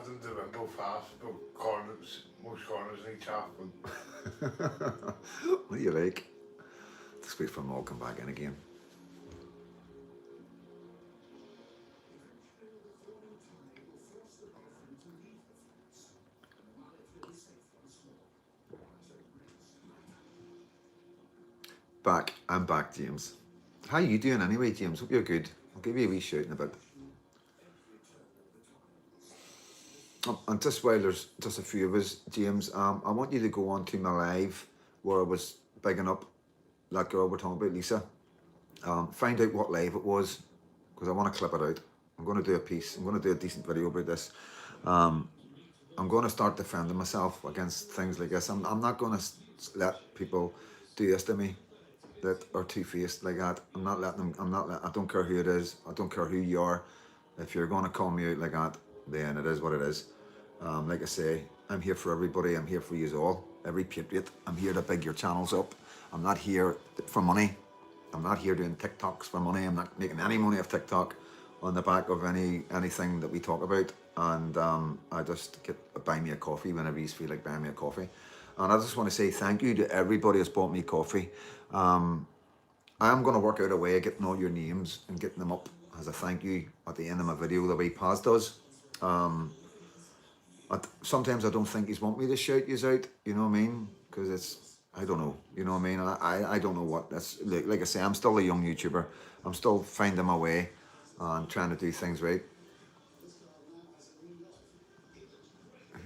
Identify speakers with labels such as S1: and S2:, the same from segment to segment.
S1: them to run go fast, but most corners need tackling.
S2: What do you like? Let's wait for them all to come back in again. Back. I'm back, James. How you doing anyway, James? Hope you're good. I'll give you a wee shout in a bit. Oh, and just while there's just a few of us, James, I want you to go on to my live where I was bigging up that girl we're talking about, Lisa. Find out what live it was, because I want to clip it out. I'm going to do a piece. I'm going to do a decent video about this. I'm going to start defending myself against things like this. I'm not going to let people do this to me that are two-faced like that. I'm not letting them. I don't care who it is. I don't care who you are. If you're going to call me out like that, then it is what it is. Like I say, I'm here for everybody. I'm here for you all. Every patriot. I'm here to big your channels up. I'm not here for money. I'm not here doing TikToks for money. I'm not making any money off TikTok on the back of anything that we talk about. And I just buy me a coffee whenever you feel like buying me a coffee. And I just want to say thank you to everybody who's bought me coffee. I am going to work out a way of getting all your names and getting them up as a thank you at the end of my video the way Paz does. Sometimes I don't think he's want me to shout yous out, you know what I mean? Because it's, I don't know, you know what I mean? I don't know what that's, like I say, I'm still a young YouTuber. I'm still finding my way and trying to do things right.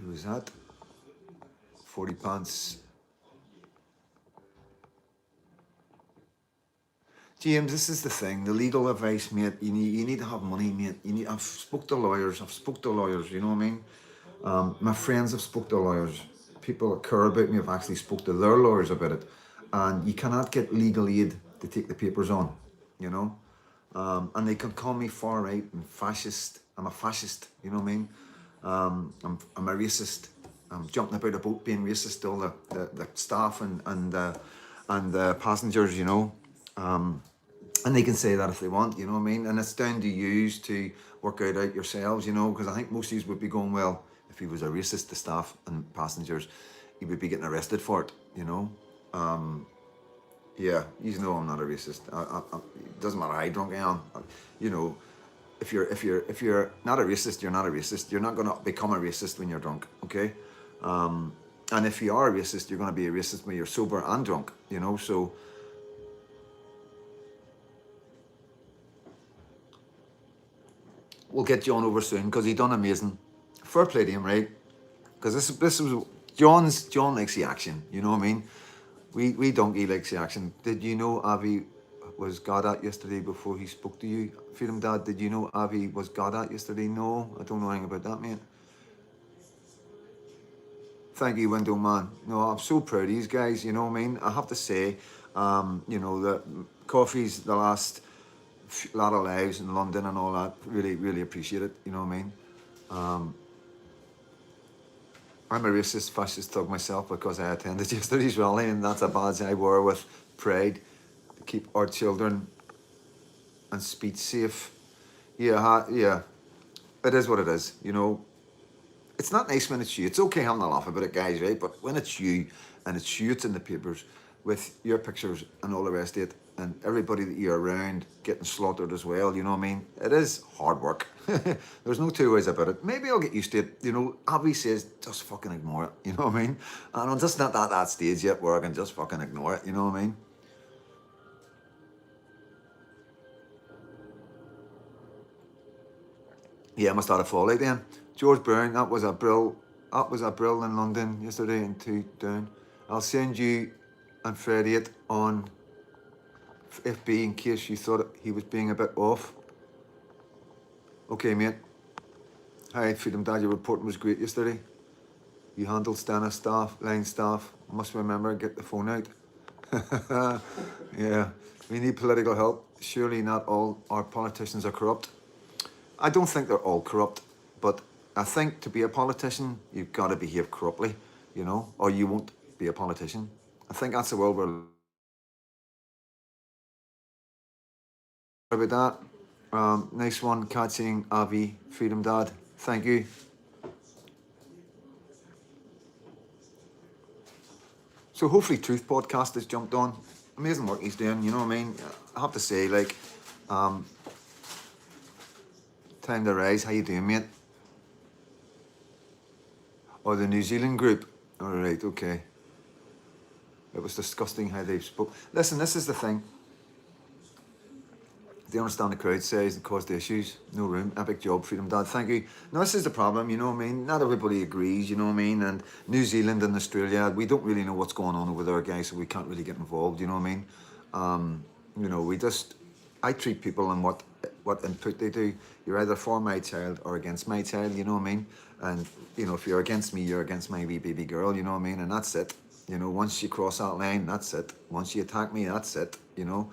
S2: Who was that? 40 pants. James, this is the thing, the legal advice, mate. You need to have money, mate. I've spoke to lawyers, you know what I mean? My friends have spoke to lawyers. People that care about me have actually spoke to their lawyers about it. And you cannot get legal aid to take the papers on, you know? And they can call me far right and fascist. I'm a fascist, you know what I mean? I'm a racist. I'm jumping about a boat being racist to all the staff and the passengers, you know? And they can say that if they want, you know what I mean? And it's down to you to work it out yourselves, you know, because I think most of you would be going, well, if he was a racist to staff and passengers, he would be getting arrested for it, you know? Yeah, you know I'm not a racist. It doesn't matter how drunk I am. You know, if you're not a racist, you're not a racist. You're not going to become a racist when you're drunk, okay? And if you are a racist, you're going to be a racist when you're sober and drunk, you know? So we'll get John over soon because he done amazing. Fair play to him, right? Because this was John likes the action. You know what I mean? We donkey likes the action. Did you know Avi was got at yesterday before he spoke to you? Freedom Dad, did you know Avi was got at yesterday? No, I don't know anything about that, mate. Thank you, Window Man. No, I'm so proud of these guys. You know what I mean? I have to say, you know, the coffee's the last lot of lives in London and all that. Really, really appreciate it. You know what I mean? I'm a racist, fascist thug myself because I attended yesterday's rally, and that's a badge I wear with pride to keep our children and speech safe. Yeah, yeah, it is what it is. You know, it's not nice when it's you. It's okay having a laugh about it, guys, right? But when it's you and it's you, it's in the papers with your pictures and all the rest of it, and everybody that you're around getting slaughtered as well, you know what I mean? It is hard work. There's no two ways about it. Maybe I'll get used to it. You know, Abby says, just fucking ignore it. You know what I mean? And I'm just not at that stage yet where I can just fucking ignore it. You know what I mean? Yeah, I must have a fallout then. George Brown, that was a brill in London yesterday and 2 down. I'll send you and Freddie it on FB in case you thought he was being a bit off. Okay, mate. Hi, Freedom Dad, your reporting was great yesterday. You handled Stana staff, line staff. I must remember, get the phone out. Yeah, we need political help. Surely not all our politicians are corrupt. I don't think they're all corrupt, but I think to be a politician, you've got to behave corruptly, you know, or you won't be a politician. I think that's the world we're about that. Nice one, catching Avi, Freedom Dad. Thank you. So hopefully Truth Podcast has jumped on. Amazing work he's doing, you know what I mean? I have to say, like, Time to Rise, how you doing, mate? Oh, the New Zealand group. All right, okay. It was disgusting how they spoke. Listen, this is the thing. They understand the crowd says and caused the issues. No room. Epic job, Freedom Dad. Thank you. No, this is the problem, you know what I mean? Not everybody agrees, you know what I mean? And New Zealand and Australia, we don't really know what's going on over there, guys, so we can't really get involved, you know what I mean? You know, I treat people and what input they do. You're either for my child or against my child, you know what I mean? And, you know, if you're against me, you're against my wee baby girl, you know what I mean? And that's it. You know, once you cross that line, that's it. Once you attack me, that's it, you know?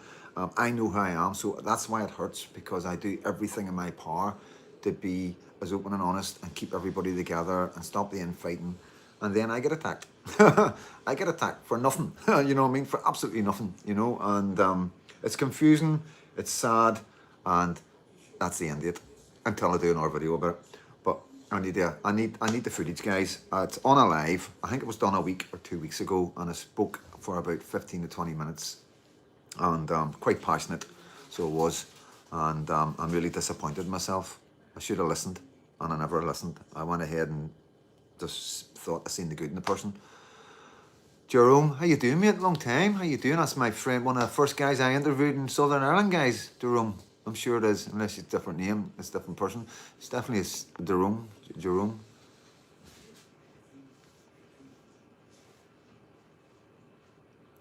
S2: I know who I am, so that's why it hurts, because I do everything in my power to be as open and honest and keep everybody together and stop the infighting. And then I get attacked. I get attacked for nothing, you know what I mean? For absolutely nothing, you know? And it's confusing, it's sad, and that's the end of it until I do another video about it. But I need the footage, guys. It's on a live. I think it was done a week or 2 weeks ago, and I spoke for about 15 to 20 minutes. And quite passionate, so it was, and I'm really disappointed in myself. I should have listened, and I never listened. I went ahead and just thought I seen the good in the person. Jerome, how you doing, mate? Long time. How you doing? That's my friend, one of the first guys I interviewed in Southern Ireland, guys. Jerome, I'm sure it is, unless it's a different name, it's a different person. It's definitely Jerome. Jerome.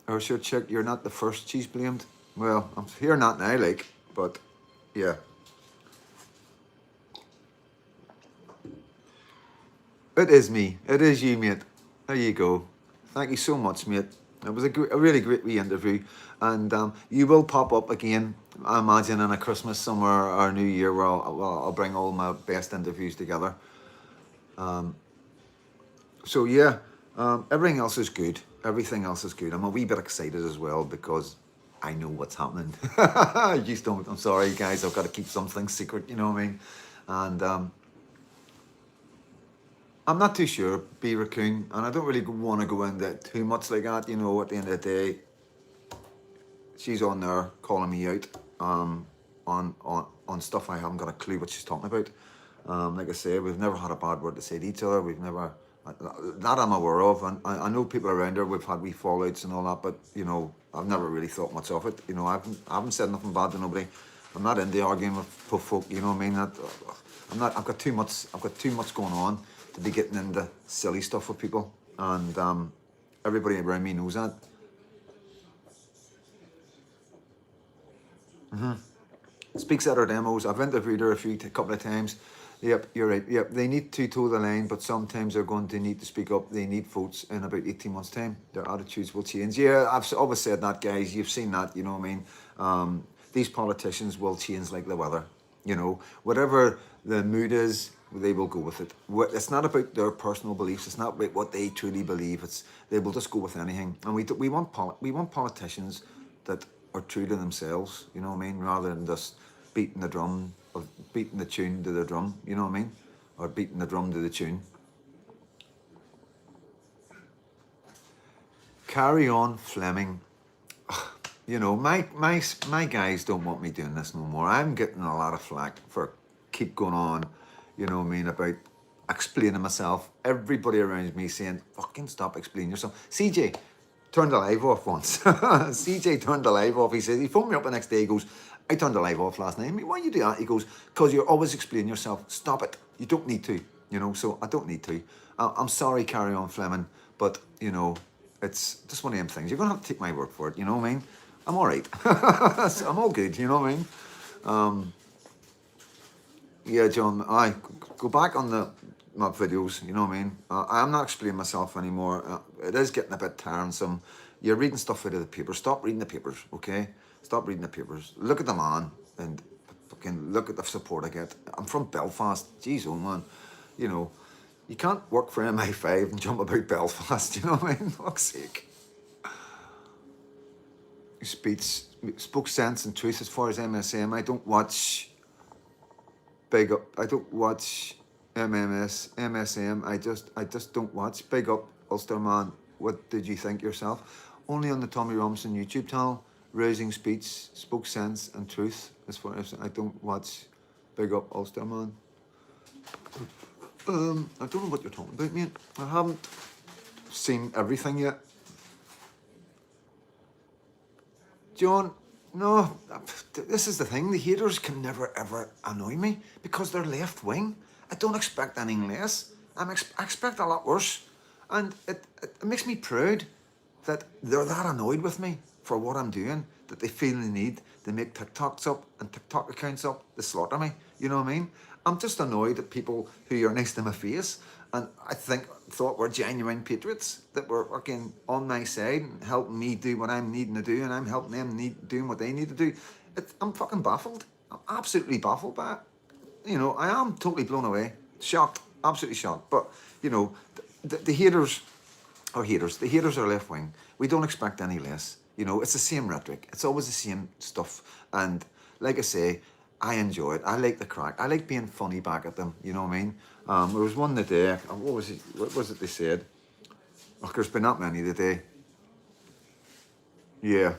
S2: Or sure, check, you're not the first she's blamed. Well, I'm here not now, like, but yeah. It is me. It is you, mate. There you go. Thank you so much, mate. It was a really great wee interview. And you will pop up again, I imagine, in a Christmas, summer, or New Year, where I'll bring all my best interviews together. So yeah, everything else is good. Everything else is good. I'm a wee bit excited as well because I know what's happening. You just don't. I'm sorry, guys. I've got to keep some things secret. You know what I mean? And I'm not too sure, B Raccoon, and I don't really want to go into too much like that. You know, at the end of the day, she's on there calling me out on stuff I haven't got a clue what she's talking about. Like I say, we've never had a bad word to say to each other. We've never. That I'm aware of, and I know people around her, we've had wee fallouts and all that, but you know, I've never really thought much of it. You know, I haven't said nothing bad to nobody. I'm not into arguing with folk, you know what I mean? I've got too much going on to be getting into silly stuff with people, and everybody around me knows that. Speaks at her demos. I've interviewed her a couple of times. Yep, you're right. Yep, they need to toe the line, but sometimes they're going to need to speak up. They need votes in about 18 months' time. Their attitudes will change. Yeah, I've always said that, guys. You've seen that, you know what I mean? These politicians will change like the weather. You know, whatever the mood is, they will go with it. It's not about their personal beliefs. It's not about what they truly believe. They will just go with anything. And we want politicians that are true to themselves. You know what I mean? Rather than just beating the drum, or beating the tune to the drum, you know what I mean? Or beating the drum to the tune. Carry on, Fleming. You know, my guys don't want me doing this no more. I'm getting a lot of flack for keep going on, you know what I mean, about explaining myself. Everybody around me saying, fucking stop explaining yourself. CJ turned the live off once. CJ turned the live off. He said, he phoned me up the next day. He goes, I turned the live off last night. I mean, why you do that? He goes, because you're always explaining yourself. Stop it. You don't need to, you know, so I don't need to. I'm sorry, Carry On Fleming, but, you know, it's just one of them things. You're going to have to take my word for it, you know what I mean? I'm all right. I'm all good, you know what I mean? Yeah, John, I go back on my videos, you know what I mean? I'm not explaining myself anymore. It is getting a bit tiresome. You're reading stuff out of the paper. Stop reading the papers, okay? Stop reading the papers. Look at the man and fucking look at the support I get. I'm from Belfast. Jeez, oh man. You know, you can't work for MI5 and jump about Belfast, you know what I mean? Fuck's sake. Spoke sense and truth as far as MSM. I don't watch Big Up. I don't watch MSM. I just don't watch Big Up Ulster Man. what did you think yourself? Only on the Tommy Robinson YouTube channel, raising speech, spoke sense and truth. As far as I don't watch Big Up Ulster Man. I don't know what you're talking about, mate. I haven't seen everything yet. John, no, this is the thing. The haters can never ever annoy me because they're left wing. I don't expect anything less. I expect a lot worse. And it makes me proud that they're that annoyed with me for what I'm doing, that they feel the need to make TikToks up and TikTok accounts up to slaughter me. You know what I mean? I'm just annoyed at people who are next to my face and thought were genuine patriots that were working on my side and helping me do what I'm needing to do, and I'm helping them doing what they need to do. I'm fucking baffled. I'm absolutely baffled by it. You know, I am totally blown away, shocked, absolutely shocked. But you know, the haters are haters. The haters are left wing. We don't expect any less. You know, it's the same rhetoric. It's always the same stuff. And like I say, I enjoy it. I like the crack. I like being funny back at them. You know what I mean? There was one today. What was it? What was it they said? Oh, there's been that many today. Yeah,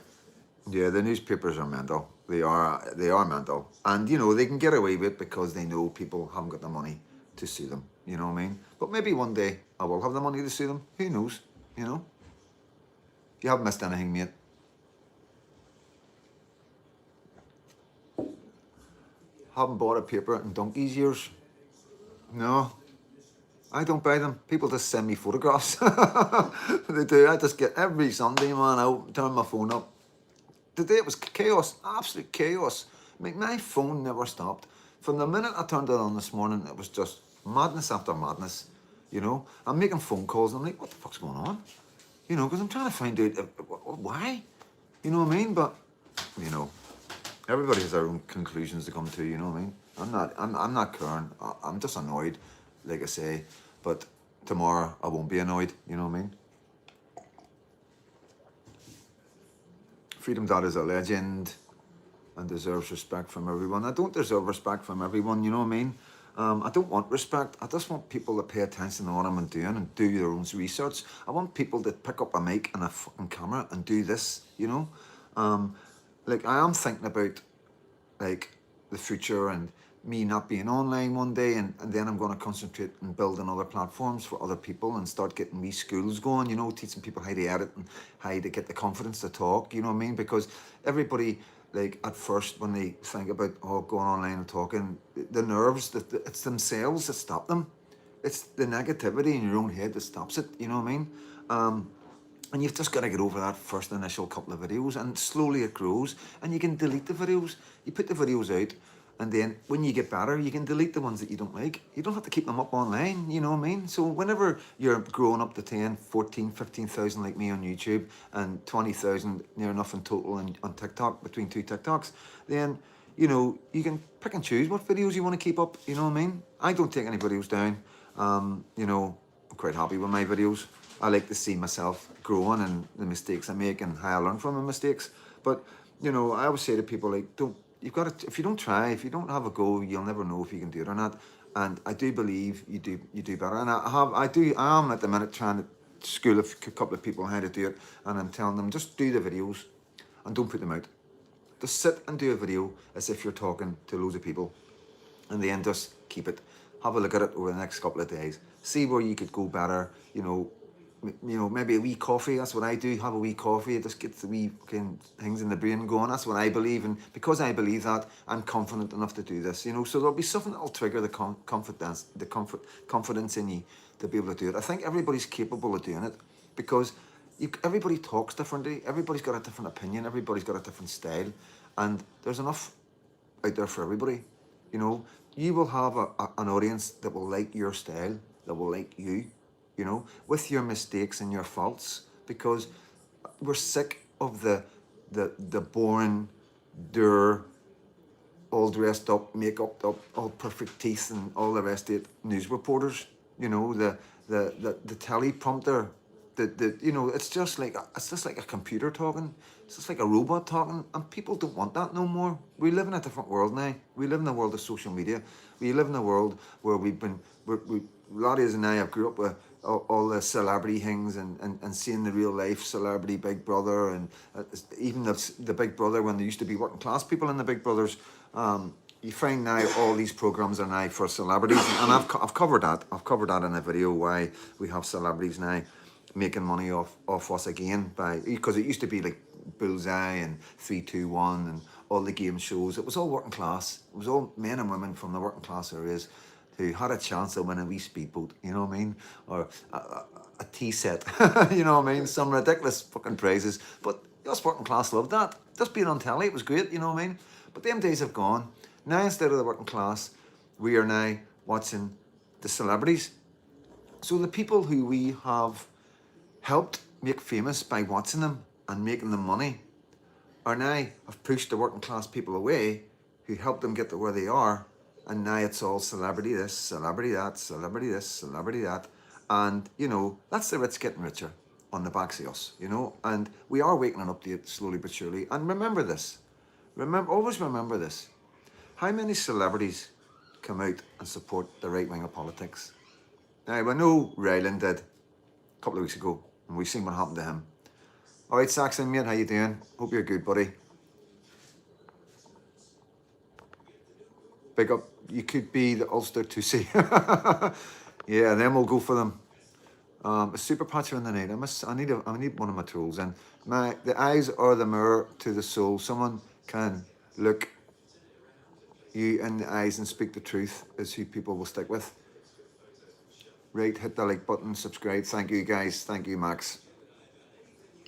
S2: the newspapers are mental. They are mental, and you know they can get away with it because they know people haven't got the money to sue them. You know what I mean? But maybe one day I will have the money to sue them. Who knows? You know? You haven't missed anything, mate. Haven't bought a paper in donkey's years. No, I don't buy them. People just send me photographs. They do. I just get every Sunday, man, out, turn my phone up. Today it was chaos, absolute chaos. My phone never stopped. From the minute I turned it on this morning, it was just madness after madness. You know, I'm making phone calls and I'm like, what the fuck's going on? You know, because I'm trying to find out why. You know what I mean? But, you know, everybody has their own conclusions to come to, you know what I mean? I'm not caring. I'm just annoyed, like I say. But tomorrow I won't be annoyed, you know what I mean? Freedom Dad is a legend and deserves respect from everyone. I don't deserve respect from everyone, you know what I mean? I don't want respect. I just want people to pay attention to what I'm doing and do their own research. I want people to pick up a mic and a fucking camera and do this, you know? Like, I am thinking about, like, the future and me not being online one day, and then I'm going to concentrate on building other platforms for other people and start getting wee schools going, you know, teaching people how to edit and how to get the confidence to talk, you know what I mean? Because everybody, like, at first when they think about going online and talking, the nerves, it's themselves that stop them. It's the negativity in your own head that stops it, you know what I mean? And you've just got to get over that first initial couple of videos, and slowly it grows, and you can delete the videos. You put the videos out, and then when you get better, you can delete the ones that you don't like. You don't have to keep them up online, you know what I mean? So whenever you're growing up to 10, 14, 15,000 like me on YouTube, and 20,000 near enough in total on TikTok, between two TikToks, then, you know, you can pick and choose what videos you want to keep up, you know what I mean? I don't take any videos down. You know, I'm quite happy with my videos. I like to see myself growing and the mistakes I make and how I learn from my mistakes. But, you know, I always say to people, like, if you don't try, if you don't have a go, you'll never know if you can do it or not. And I do believe you do better. And I am at the minute trying to school a couple of people how to do it. And I'm telling them, just do the videos and don't put them out. Just sit and do a video as if you're talking to loads of people. And then just keep it. Have a look at it over the next couple of days. See where you could go better, you know, maybe a wee coffee. That's what I do. Have a wee coffee. It just gets the wee things in the brain going. That's what I believe, and because I believe that, I'm confident enough to do this. You know, so there'll be something that'll trigger the confidence in you to be able to do it. I think everybody's capable of doing it because everybody talks differently. Everybody's got a different opinion. Everybody's got a different style, and there's enough out there for everybody. You know, you will have an audience that will like your style, that will like you. You know, with your mistakes and your faults, because we're sick of the boring, all dressed up, makeup up, all perfect teeth and all the rest of it news reporters. You know, the teleprompter, you know, it's just like a computer talking. It's just like a robot talking, and people don't want that no more. We live in a different world now. We live in a world of social media. We live in a world where Lotties and I have grew up with all the celebrity things and seeing the real life celebrity Big Brother and even the Big Brother when there used to be working class people in the Big Brothers. You find now all these programs are now for celebrities, and I've covered that. I've covered that in a video why we have celebrities now making money off us again because it used to be like Bullseye and 3-2-1 and all the game shows. It was all working class. It was all men and women from the working class areas who had a chance of winning a wee speedboat, you know what I mean? Or a tea set, you know what I mean? Some ridiculous fucking prizes. But us working class loved that. Just being on telly, it was great, you know what I mean? But them days have gone. Now instead of the working class, we are now watching the celebrities. So the people who we have helped make famous by watching them and making them money are now have pushed the working class people away who helped them get to where they are. And now it's all celebrity this, celebrity that, celebrity this, celebrity that. And, you know, that's the rich getting richer on the backs of us, you know. And we are waking up to it slowly but surely. And remember this. Always remember this. How many celebrities come out and support the right wing of politics? Now, I know Ryland did a couple of weeks ago, and we've seen what happened to him. All right, Saxon, mate, how you doing? Hope you're good, buddy. Big up. You could be the Ulster 2C. Yeah, and then we'll go for them. A super patcher in the night. I need one of my tools. And the eyes are the mirror to the soul. Someone can look you in the eyes and speak the truth is who people will stick with. Right, hit the like button, subscribe. Thank you guys. Thank you, Max.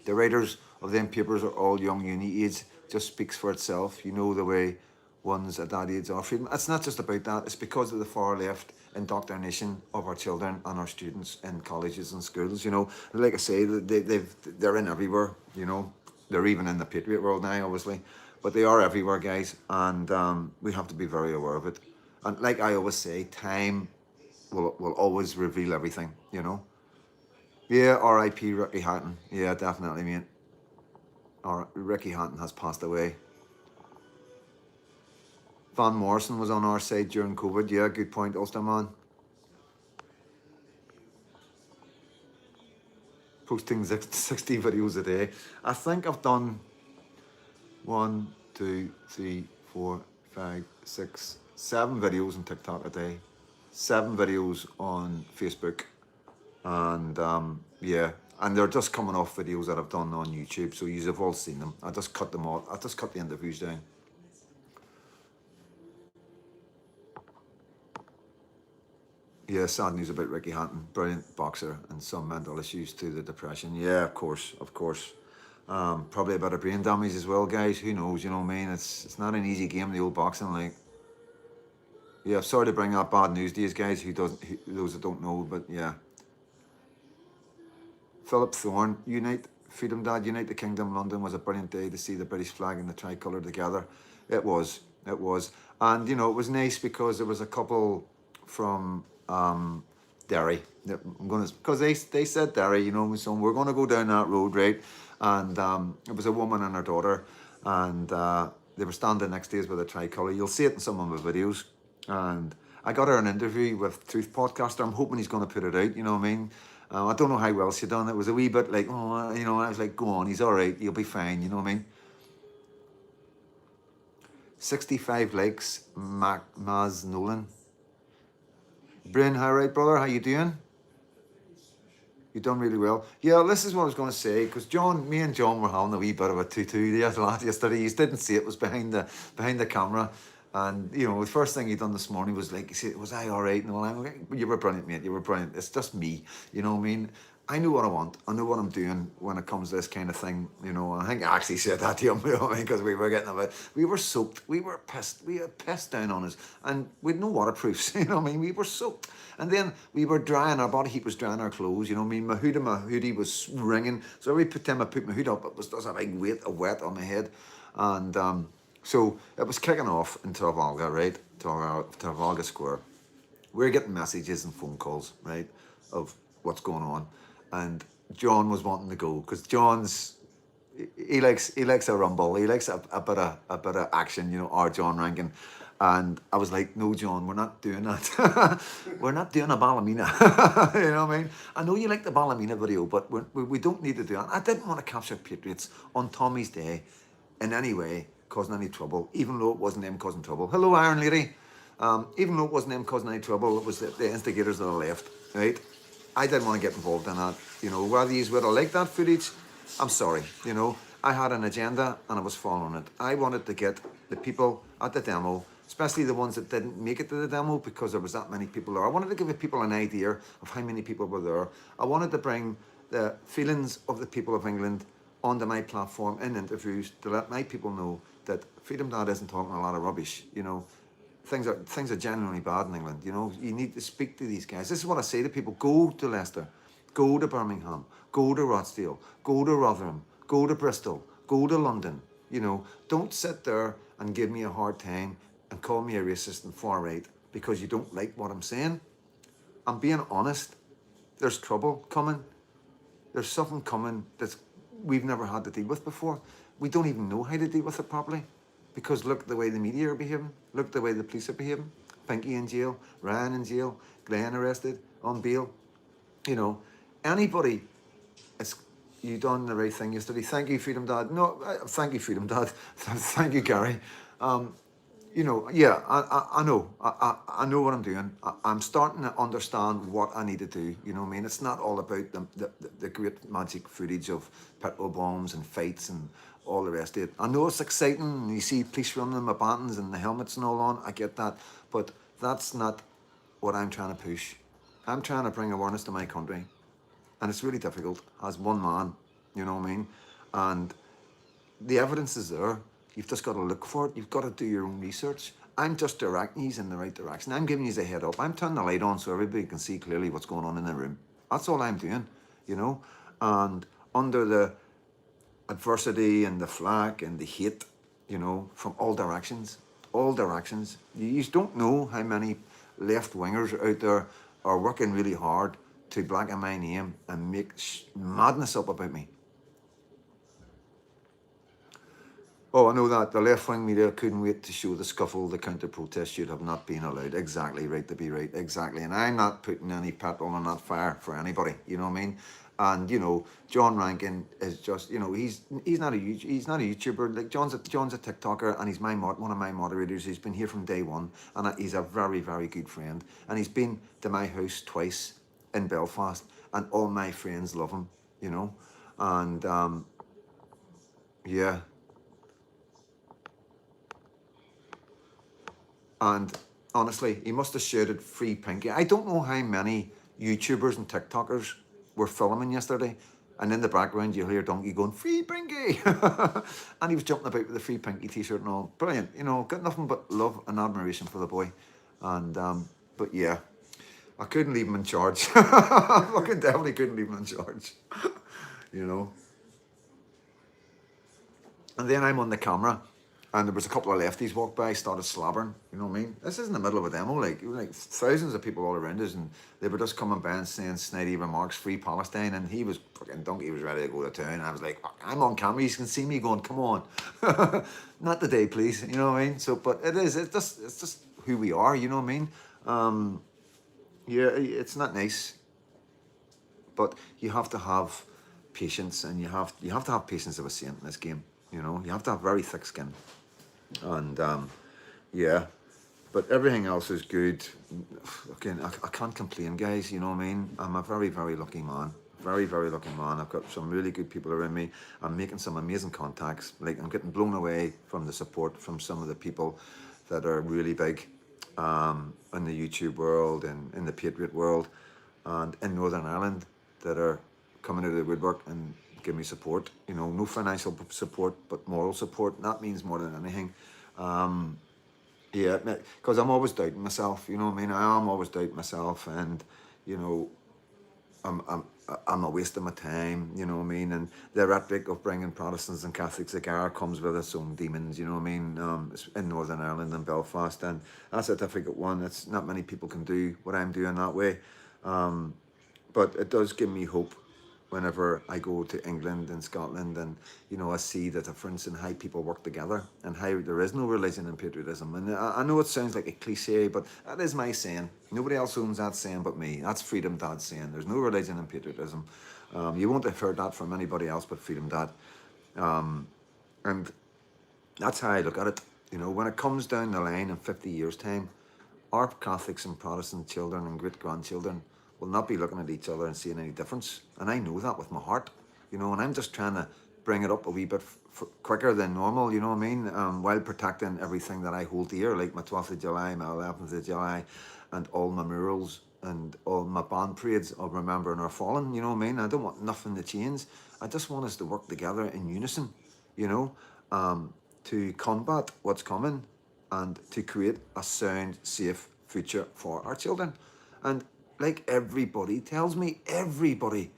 S2: The writers of them papers are all young uni age. Just speaks for itself. You know the way ones at that age are freedom. It's not just about that. It's because of the far left indoctrination of our children and our students in colleges and schools. You know, like I say, they're in everywhere. You know, they're even in the patriot world now, obviously, but they are everywhere, guys. And we have to be very aware of it. And like I always say, time will always reveal everything. You know. Yeah, R.I.P. Ricky Hatton. Yeah, definitely, mate. Ricky Hatton has passed away. Van Morrison was on our side during COVID. Yeah, good point, Ulsterman. Posting 60 videos a day. I think I've done 1, 2, 3, 4, 5, 6, 7 videos on TikTok a day. 7 videos on Facebook. And yeah, and they're just coming off videos that I've done on YouTube. So you have all seen them. I just cut them all. I just cut the interviews down. Yeah, sad news about Ricky Hatton. Brilliant boxer and some mental issues to the depression. Yeah, of course. Probably a bit of brain damage as well, guys. Who knows? You know what I mean? It's not an easy game, the old boxing. Like, yeah, sorry to bring up bad news to you guys. Those that don't know, but yeah. Philip Thorne, Unite Freedom Dad, Unite the Kingdom. London was a brilliant day to see the British flag and the tricolour together. It was, and you know it was nice because there was a couple from Derry. Because they said Derry, you know, so we're going to go down that road, right? And it was a woman and her daughter, and they were standing next to us with a tricolour. You'll see it in some of my videos. And I got her an interview with Truth Podcaster. I'm hoping he's going to put it out, you know what I mean? I don't know how well she done. It was a wee bit like, oh, you know, I was like, go on, he's all right, he'll be fine, you know what I mean? 65 likes, Maz Nolan. Bryn, how right, brother? How you doing? You done really well. Yeah, this is what I was going to say, because me and John were having a wee bit of a tutu yesterday. You didn't see it, was behind the camera. And, you know, the first thing he done this morning was like, he said, was I all right? And all I'm like, you were brilliant, mate. You were brilliant. It's just me. You know what I mean? I know what I want. I know what I'm doing when it comes to this kind of thing. You know, I think I actually said that to him, you know what I mean? Because we were getting a bit, we were soaked. We were pissed. We had pissed down on us. And we'd no waterproofs, you know what I mean? We were soaked. And then we were drying, our body heat was drying our clothes, you know what I mean? My hoodie was ringing. So every time I put my hood up, it was just a big weight of wet on my head. And, so it was kicking off in Trafalgar, right? Trafalgar Square. We're getting messages and phone calls, right, of what's going on. And John was wanting to go because he likes a rumble. He likes a bit of action, you know. Our John Rankin, And I was like, no, John, we're not doing that. We're not doing a Ballymena. You know what I mean? I know you like the Ballymena video, but we don't need to do that. I didn't want to capture Patriots on Tommy's Day in any way, causing any trouble, even though it wasn't them causing trouble. Hello, Iron Lady. Even though it wasn't them causing any trouble, it was the instigators that are left, right? I didn't want to get involved in that. You know, whether you would have liked that footage, I'm sorry. You know, I had an agenda and I was following it. I wanted to get the people at the demo, especially the ones that didn't make it to the demo because there was that many people there. I wanted to give the people an idea of how many people were there. I wanted to bring the feelings of the people of England onto my platform in interviews to let my people know that Freedom Dad isn't talking a lot of rubbish. You know, things are genuinely bad in England. You know, you need to speak to these guys. This is what I say to people: go to Leicester, go to Birmingham, go to Rochdale, go to Rotherham, go to Bristol, go to London. You know, don't sit there and give me a hard time and call me a racist and far right because you don't like what I'm saying. I'm being honest. There's trouble coming. There's something coming that we've never had to deal with before. We don't even know how to deal with it properly. Because look the way the media are behaving. Look the way the police are behaving. Pinky in jail, Ryan in jail, Glenn arrested on bail. You know, anybody, you done the right thing yesterday. Thank you, Freedom Dad. No, thank you, Freedom Dad. Thank you, Gary. You know, yeah, I know. I know what I'm doing. I'm starting to understand what I need to do. You know what I mean? It's not all about the great magic footage of petrol bombs and fights and all the rest of it. I know it's exciting. And you see police running in the buttons and the helmets and all on. I get that. But that's not what I'm trying to push. I'm trying to bring awareness to my country. And it's really difficult as one man. You know what I mean? And the evidence is there. You've just got to look for it. You've got to do your own research. I'm just directing you in the right direction. I'm giving you a head up. I'm turning the light on so everybody can see clearly what's going on in the room. That's all I'm doing, you know. And under the adversity and the flack and the hate, you know, from all directions, you just don't know how many left-wingers out there are working really hard to blacken my name and make madness up about me. Oh, I know that. The left-wing media couldn't wait to show the scuffle. The counter-protest should have not been allowed. Exactly, right to be right. Exactly. And I'm not putting any petrol on that fire for anybody. You know what I mean? And, you know, John Rankin is just, you know, he's not a YouTuber. Like, John's a TikToker, and he's one of my moderators. He's been here from day one, and he's a very, very good friend. And he's been to my house twice in Belfast, and all my friends love him, you know? And, yeah. And honestly, he must have shouted free Pinky. I don't know how many YouTubers and TikTokers were filming yesterday. And in the background, you'll hear Donkey going, free Pinky. And he was jumping about with the free Pinky t-shirt and all. Brilliant. You know, got nothing but love and admiration for the boy. And, but yeah, I couldn't leave him in charge. I fucking definitely couldn't leave him in charge. You know. And then I'm on the camera. And there was a couple of lefties walked by, started slobbering, you know what I mean? This is in the middle of a demo, like thousands of people all around us, and they were just coming by and saying snidey remarks, free Palestine, and he was fucking donkey, he was ready to go to town. I was like, I'm on camera, you can see me going, come on. Not today, please, you know what I mean? So, but it's just who we are, you know what I mean? Yeah, it's not nice, but you have to have patience, and you have to have patience of a saint in this game, you know? You have to have very thick skin. And yeah, but everything else is good. Again, I can't complain, guys, you know what I mean? I'm a very, very lucky man. Very, very lucky man. I've got some really good people around me. I'm making some amazing contacts. Like, I'm getting blown away from the support from some of the people that are really big in the YouTube world and in the Patriot world and in Northern Ireland that are coming out of the woodwork and give me support, you know, no financial support, but moral support. That means more than anything. Yeah, because I'm always doubting myself, you know what I mean? I am always doubting myself, and, you know, I'm a waste of my time, you know what I mean? And the rhetoric of bringing Protestants and Catholics together comes with its own demons, you know what I mean? In Northern Ireland and Belfast, and that's a difficult one. It's not many people can do what I'm doing that way, but it does give me hope. whenever I go to England and Scotland, and I see the difference in how people work together and how there is no religion in patriotism. And I know it sounds like a cliche, but that is my saying. Nobody else owns that saying but me. That's Freedom Dad's saying. There's no religion in patriotism. You won't have heard that from anybody else but Freedom Dad. And that's how I look at it. When it comes down the line in 50 years' time, our Catholics and Protestant children and great-grandchildren will not be looking at each other and seeing any difference. And I know that with my heart, and I'm just trying to bring it up a wee bit quicker than normal, you know what I mean? While protecting everything that I hold dear, like my 12th of July, my 11th of July, and all my murals and all my band parades of remembering our fallen, you know what I mean? I don't want nothing to change. I just want us to work together in unison, to combat what's coming and to create a sound, safe future for our children. And like everybody tells me, everybody,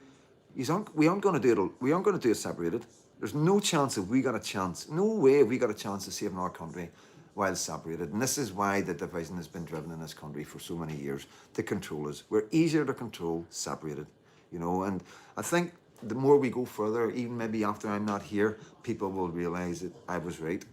S2: we aren't going to do it. We aren't going to do it separated. There's no chance that we got a chance. No way have we got a chance of saving our country while separated. And this is why the division has been driven in this country for so many years, to control us. We're easier to control separated, And I think the more we go further, even maybe after I'm not here, people will realise that I was right,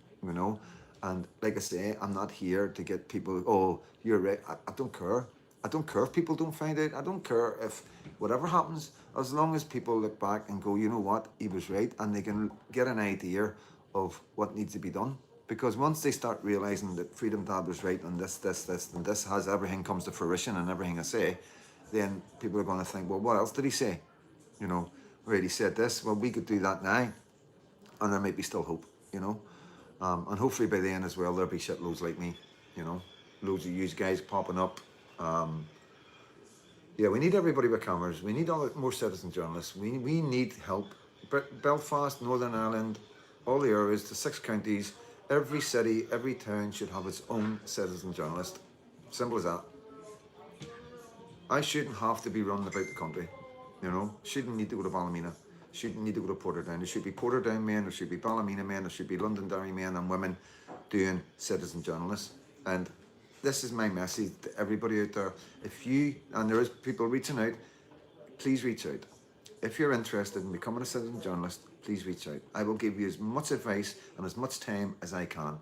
S2: And like I say, I'm not here to get people, oh, you're right. I don't care. I don't care if people don't find out. I don't care if whatever happens, as long as people look back and go, you know what, he was right, and they can get an idea of what needs to be done. Because once they start realising that Freedom Dad was right and this, and this has everything comes to fruition and everything I say, then people are going to think, well, what else did he say? Right, he said this, well, we could do that now, and there might be still hope, and hopefully by then as well, there'll be shitloads like me, loads of you guys popping up. Yeah, we need everybody with cameras. We need more citizen journalists. We need help. Belfast, Northern Ireland, all the areas, the 6 counties, every city, every town should have its own citizen journalist. Simple as that. I shouldn't have to be running about the country, Shouldn't need to go to Ballymena. Shouldn't need to go to Portadown. There should be Portadown men, there should be Ballymena men, there should be Londonderry men and women doing citizen journalists. And this is my message to everybody out there. And there is people reaching out, please reach out. If you're interested in becoming a citizen journalist, please reach out. I will give you as much advice and as much time as I can,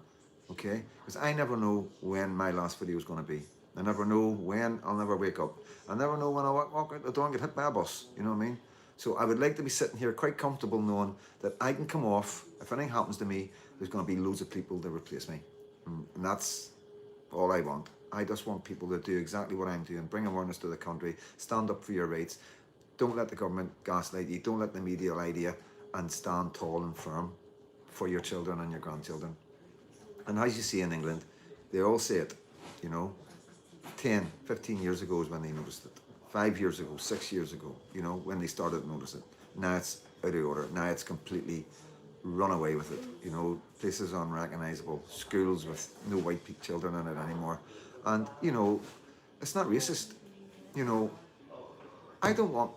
S2: okay? Because I never know when my last video is going to be. I never know when I'll never wake up. I never know when I'll walk out the door and get hit by a bus, you know what I mean? So I would like to be sitting here quite comfortable knowing that I can come off, if anything happens to me, there's going to be loads of people to replace me. And that's all I want. I just want people to do exactly what I'm doing, bring awareness to the country, stand up for your rights. Don't let the government gaslight you, don't let the media lie to you, and stand tall and firm for your children and your grandchildren. And as you see in England, they all say it, 10, 15 years ago is when they noticed it. 5 years ago, 6 years ago, when they started to notice it. Now it's out of order. Now it's completely run away with it. Places are unrecognisable. Schools with no white children in it anymore. And, it's not racist. I don't want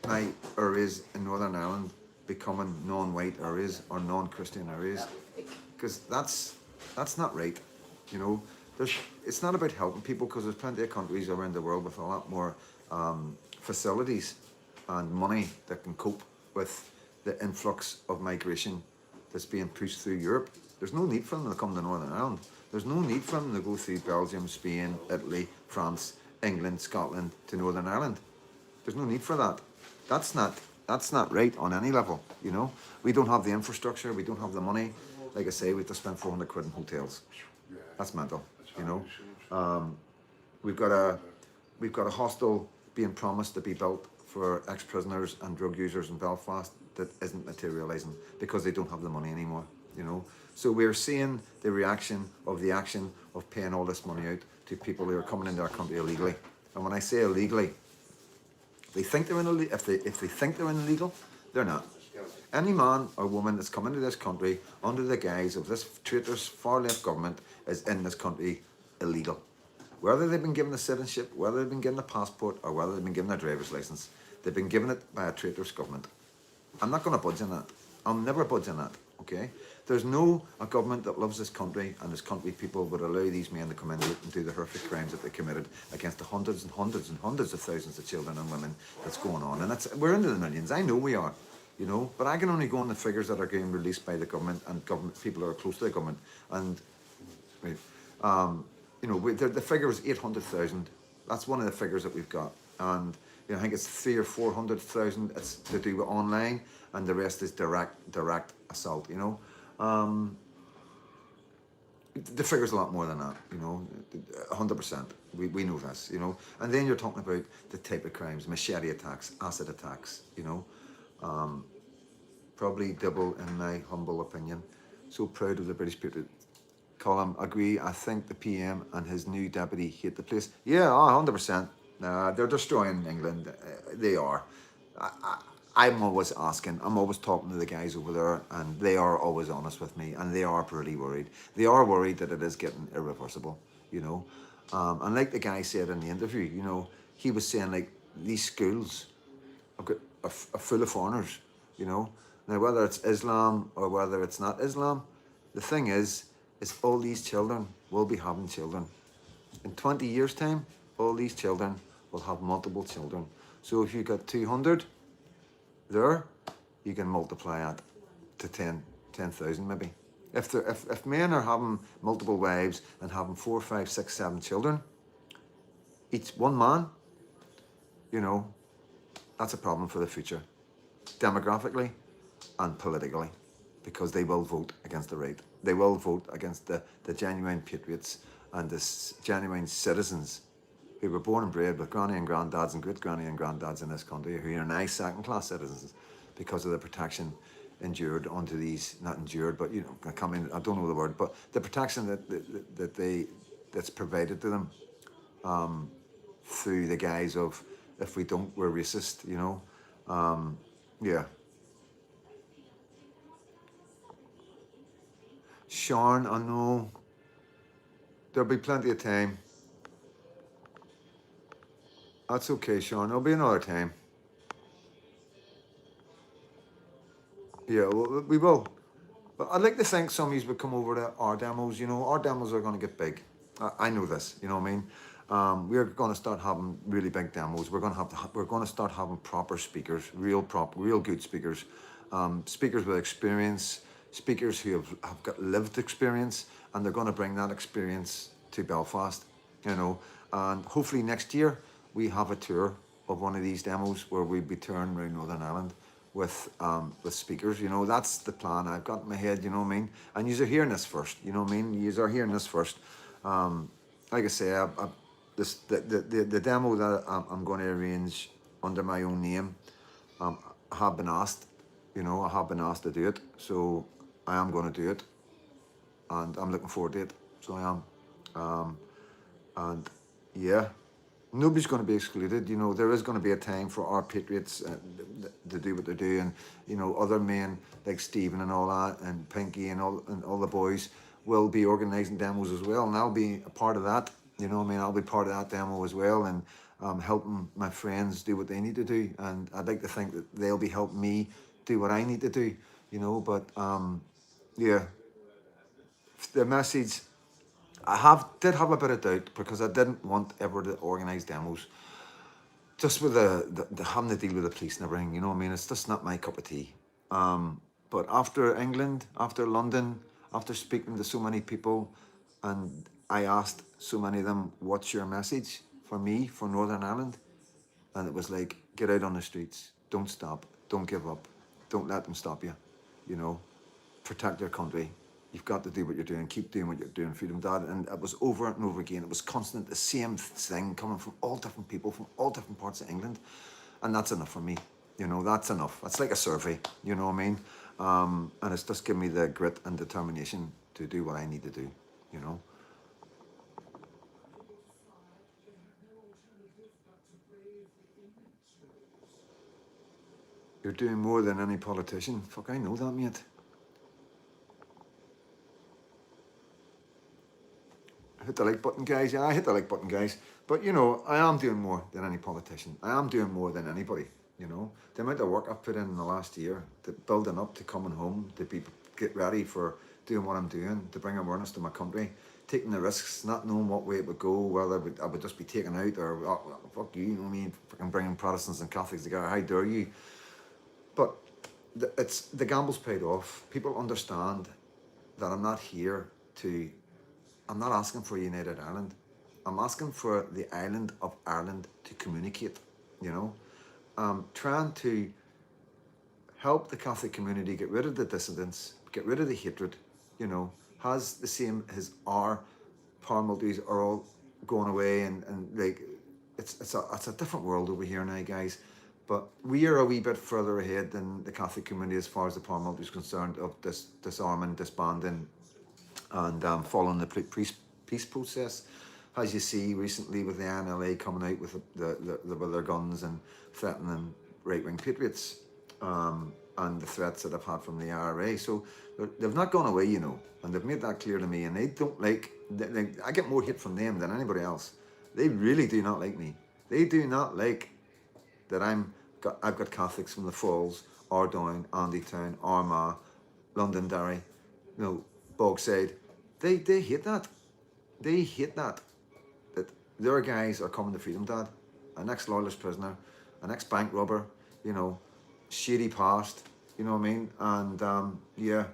S2: my areas in Northern Ireland becoming non-white areas or non-Christian areas, because that's not right. It's not about helping people, because there's plenty of countries around the world with a lot more facilities and money that can cope with the influx of migration that's being pushed through Europe. There's no need for them to come to Northern Ireland. There's no need for them to go through Belgium, Spain, Italy, France, England, Scotland to Northern Ireland. There's no need for that. That's not right on any level, We don't have the infrastructure, we don't have the money. Like I say, we have to spend 400 quid in hotels. That's mental, We've got a hostel being promised to be built for ex-prisoners and drug users in Belfast that isn't materialising because they don't have the money anymore, So we're seeing the reaction of the action of paying all this money out to people who are coming into our country illegally. And when I say illegally, if they think they're illegal, they're not. Any man or woman that's come into this country under the guise of this traitorous far-left government is in this country illegal. Whether they've been given a citizenship, whether they've been given a passport, or whether they've been given a driver's licence, they've been given it by a traitorous government. I'm not going to budge on that. I'll never budge on that. Okay, there's no a government that loves this country and this country people would allow these men to come in and do the horrific crimes that they committed against the hundreds and hundreds and hundreds of thousands of children and women that's going on. And we're into the millions. I know we are, you know, but I can only go on the figures that are being released by the government and government people who are close to the government. And right, you know, the figure is 800,000. That's one of the figures that we've got, and you know, I think it's 300,000 or 400,000. It's to do with online, and the rest is direct assault. You know, the figure's a lot more than that. You know, 100%. We know this. You know, and then you're talking about the type of crimes: machete attacks, acid attacks. You know, probably double in my humble opinion. So proud of the British people. Colin, agree. I think the PM and his new deputy hate the place. Yeah, 100%. They're destroying England. They are. I'm always asking. I'm always talking to the guys over there, and they are always honest with me, and they are pretty worried. They are worried that it is getting irreversible. You know, and like the guy said in the interview, you know, he was saying like these schools are full of foreigners. You know, now whether it's Islam or whether it's not Islam, the thing is all these children will be having children. In 20 years' time, all these children will have multiple children. So if you got 200 there, you can multiply that to 10,000 maybe. If men are having multiple wives and having 4, 5, 6, 7 children, each one man, you know, that's a problem for the future, demographically and politically, because they will vote against the right. They will vote against the genuine patriots and the genuine citizens who were born and bred with granny and granddads and great granny and granddads in this country, who are nice second-class citizens because of the protection endured onto these, not endured, but you know, I don't know the word, but the protection that's provided to them through the guise of, if we don't, we're racist, you know. Yeah. Sean, I know there'll be plenty of time. That's okay, Sean. There'll be another time. Yeah, well, we will. But I'd like to think some of you would come over to our demos. You know, our demos are going to get big. I know this. You know what I mean? We're going to start having really big demos. We're going to start having proper speakers, real good speakers, speakers with experience, speakers who have got lived experience, and they're going to bring that experience to Belfast. You know, and hopefully next year we have a tour of one of these demos where we'll be touring around Northern Ireland with speakers. You know, that's the plan I've got in my head, you know what I mean? And you're hearing this first, you know what I mean? You're hearing this first. Like I say, the demo that I'm going to arrange under my own name, I have been asked, you know, I have been asked to do it, so I am going to do it, and I'm looking forward to it, so I am. And yeah, nobody's going to be excluded. You know, there is going to be a time for our patriots to do what they're doing. You know, other men like Stephen and all that, and Pinky and all the boys will be organising demos as well, and I'll be a part of that. You know what I mean? I'll be part of that demo as well, and helping my friends do what they need to do. And I'd like to think that they'll be helping me do what I need to do. You know, but yeah, the message. I did have a bit of doubt because I didn't want ever to organise demos. Just with the having to deal with the police and everything, you know what I mean? It's just not my cup of tea. But after England, after London, after speaking to so many people, and I asked so many of them, what's your message for me, for Northern Ireland? And it was like, get out on the streets, don't stop, don't give up, don't let them stop you, you know, protect your country. You've got to do what you're doing, keep doing what you're doing, freedom, Dad. And it was over and over again. It was constant, the same thing coming from all different people, from all different parts of England. And that's enough for me. You know, that's enough. It's like a survey, you know what I mean? And it's just given me the grit and determination to do what I need to do, you know? You're doing more than any politician. Fuck, I know that, mate. Hit the like button, guys. Yeah, I hit the like button, guys. But, you know, I am doing more than any politician. I am doing more than anybody, you know. The amount of work I've put in the last year, to building up, to coming home, to be get ready for doing what I'm doing to bring awareness to my country, taking the risks, not knowing what way it would go, whether I would just be taken out or fuck you, you know what I mean, fucking bringing Protestants and Catholics together, how dare you? But the gamble's paid off. People understand that I'm not here to, I'm not asking for a united Ireland. I'm asking for the island of Ireland to communicate, you know. Trying to help the Catholic community get rid of the dissidents, get rid of the hatred, you know, has the same as our paramilitaries are all going away and like it's a different world over here now, guys. But we are a wee bit further ahead than the Catholic community as far as the paramilitary is concerned, of disarming, disbanding, and following the peace process. As you see recently with the NLA coming out with with their guns and threatening right-wing patriots, and the threats that I've had from the IRA. So they've not gone away, you know, and they've made that clear to me, and they don't like, I get more hate from them than anybody else. They really do not like me. They do not like that I've got Catholics from the Falls, Ardown, Andytown, Armagh, Londonderry, you know, Bogside. They hate that. They hate that their guys are coming to freedom, Dad. An ex-loyalist prisoner, an ex-bank robber, you know, shady past, you know what I mean? And yeah,